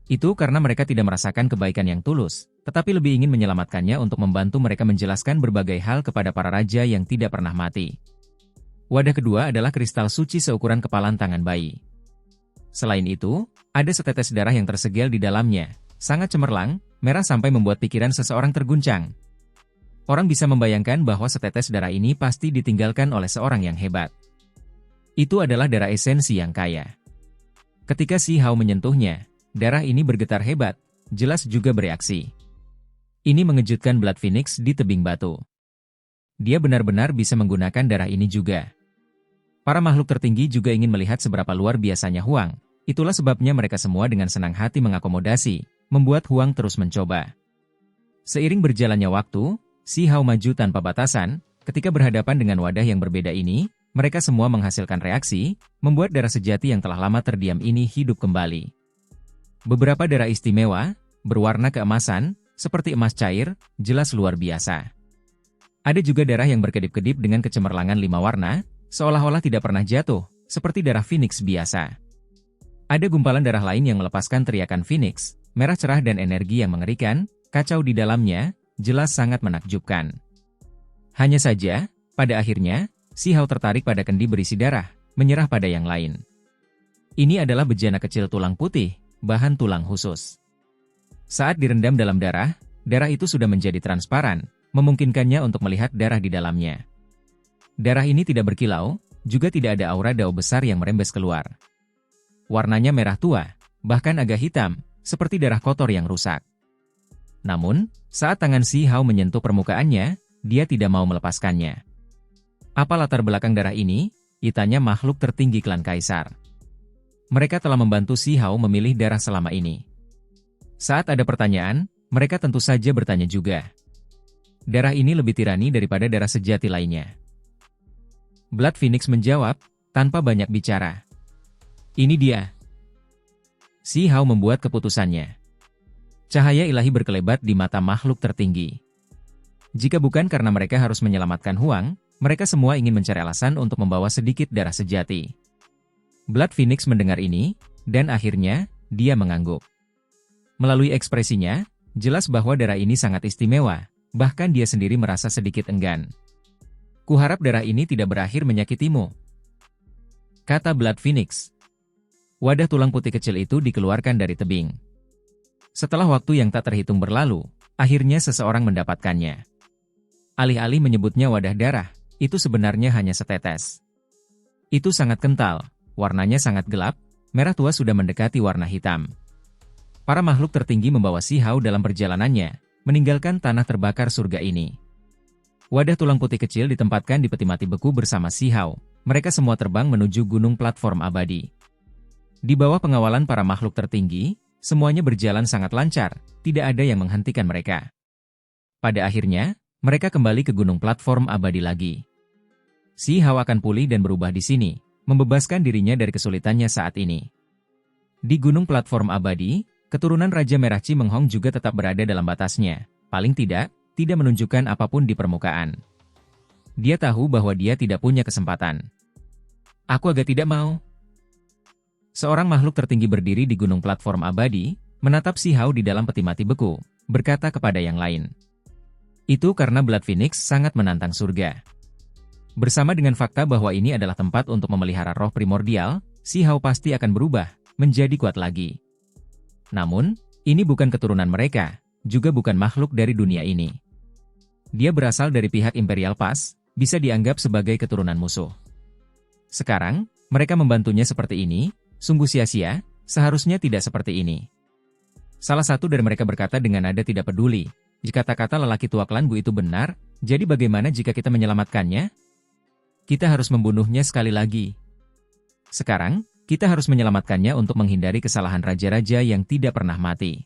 Itu karena mereka tidak merasakan kebaikan yang tulus, tetapi lebih ingin menyelamatkannya untuk membantu mereka menjelaskan berbagai hal kepada para raja yang tidak pernah mati. Wadah kedua adalah kristal suci seukuran kepalan tangan bayi. Selain itu, ada setetes darah yang tersegel di dalamnya, sangat cemerlang, merah sampai membuat pikiran seseorang terguncang. Orang bisa membayangkan bahwa setetes darah ini pasti ditinggalkan oleh seorang yang hebat. Itu adalah darah esensi yang kaya. Ketika Si Hao menyentuhnya, darah ini bergetar hebat, jelas juga bereaksi. Ini mengejutkan Blood Phoenix di tebing batu. Dia benar-benar bisa menggunakan darah ini juga. Para makhluk tertinggi juga ingin melihat seberapa luar biasanya Huang. Itulah sebabnya mereka semua dengan senang hati mengakomodasi, membuat Huang terus mencoba. Seiring berjalannya waktu, Si Hao maju tanpa batasan. Ketika berhadapan dengan wadah yang berbeda ini, mereka semua menghasilkan reaksi, membuat darah sejati yang telah lama terdiam ini hidup kembali. Beberapa darah istimewa, berwarna keemasan, seperti emas cair, jelas luar biasa. Ada juga darah yang berkedip-kedip dengan kecemerlangan 5 warna, seolah-olah tidak pernah jatuh, seperti darah Phoenix biasa. Ada gumpalan darah lain yang melepaskan teriakan Phoenix, merah cerah dan energi yang mengerikan, kacau di dalamnya, jelas sangat menakjubkan. Hanya saja, pada akhirnya, si Hao tertarik pada kendi berisi darah, menyerah pada yang lain. Ini adalah bejana kecil tulang putih, bahan tulang khusus. Saat direndam dalam darah itu sudah menjadi transparan, memungkinkannya untuk melihat darah di dalamnya. Darah ini tidak berkilau, juga tidak ada aura dao besar yang merembes keluar. Warnanya merah tua, bahkan agak hitam, seperti darah kotor yang rusak. Namun, saat tangan si Hao menyentuh permukaannya, dia tidak mau melepaskannya. Apa latar belakang darah ini? Tanya makhluk tertinggi klan Kaisar. Mereka telah membantu si Hao memilih darah selama ini. Saat ada pertanyaan, mereka tentu saja bertanya juga. Darah ini lebih tirani daripada darah sejati lainnya. Blood Phoenix menjawab, tanpa banyak bicara. Ini dia. Si Hao membuat keputusannya. Cahaya ilahi berkelebat di mata makhluk tertinggi. Jika bukan karena mereka harus menyelamatkan Huang, mereka semua ingin mencari alasan untuk membawa sedikit darah sejati. Blood Phoenix mendengar ini, dan akhirnya, dia mengangguk. Melalui ekspresinya, jelas bahwa darah ini sangat istimewa, bahkan dia sendiri merasa sedikit enggan. Kuharap darah ini tidak berakhir menyakitimu, kata Blood Phoenix. Wadah tulang putih kecil itu dikeluarkan dari tebing. Setelah waktu yang tak terhitung berlalu, akhirnya seseorang mendapatkannya. Alih-alih menyebutnya wadah darah, itu sebenarnya hanya setetes. Itu sangat kental, warnanya sangat gelap, merah tua sudah mendekati warna hitam. Para makhluk tertinggi membawa si Hao dalam perjalanannya, meninggalkan tanah terbakar surga ini. Wadah tulang putih kecil ditempatkan di peti mati beku bersama si Hao. Mereka semua terbang menuju gunung platform abadi. Di bawah pengawalan para makhluk tertinggi, semuanya berjalan sangat lancar, tidak ada yang menghentikan mereka. Pada akhirnya, mereka kembali ke gunung platform abadi lagi. Si Hao akan pulih dan berubah di sini, membebaskan dirinya dari kesulitannya saat ini. Di gunung platform abadi, keturunan Raja Merah Chi Menghong juga tetap berada dalam batasnya, paling tidak menunjukkan apapun di permukaan. Dia tahu bahwa dia tidak punya kesempatan. Aku agak tidak mau. Seorang makhluk tertinggi berdiri di gunung platform abadi, menatap si Hao di dalam peti mati beku, berkata kepada yang lain. Itu karena Blood Phoenix sangat menantang surga. Bersama dengan fakta bahwa ini adalah tempat untuk memelihara roh primordial, si Hao pasti akan berubah, menjadi kuat lagi. Namun, ini bukan keturunan mereka, juga bukan makhluk dari dunia ini. Dia berasal dari pihak Imperial Pass, bisa dianggap sebagai keturunan musuh. Sekarang, mereka membantunya seperti ini, sungguh sia-sia, seharusnya tidak seperti ini. Salah satu dari mereka berkata dengan nada tidak peduli, jika kata-kata lelaki tua klan Bu itu benar, jadi bagaimana jika kita menyelamatkannya? Kita harus membunuhnya sekali lagi. Sekarang, kita harus menyelamatkannya untuk menghindari kesalahan raja-raja yang tidak pernah mati.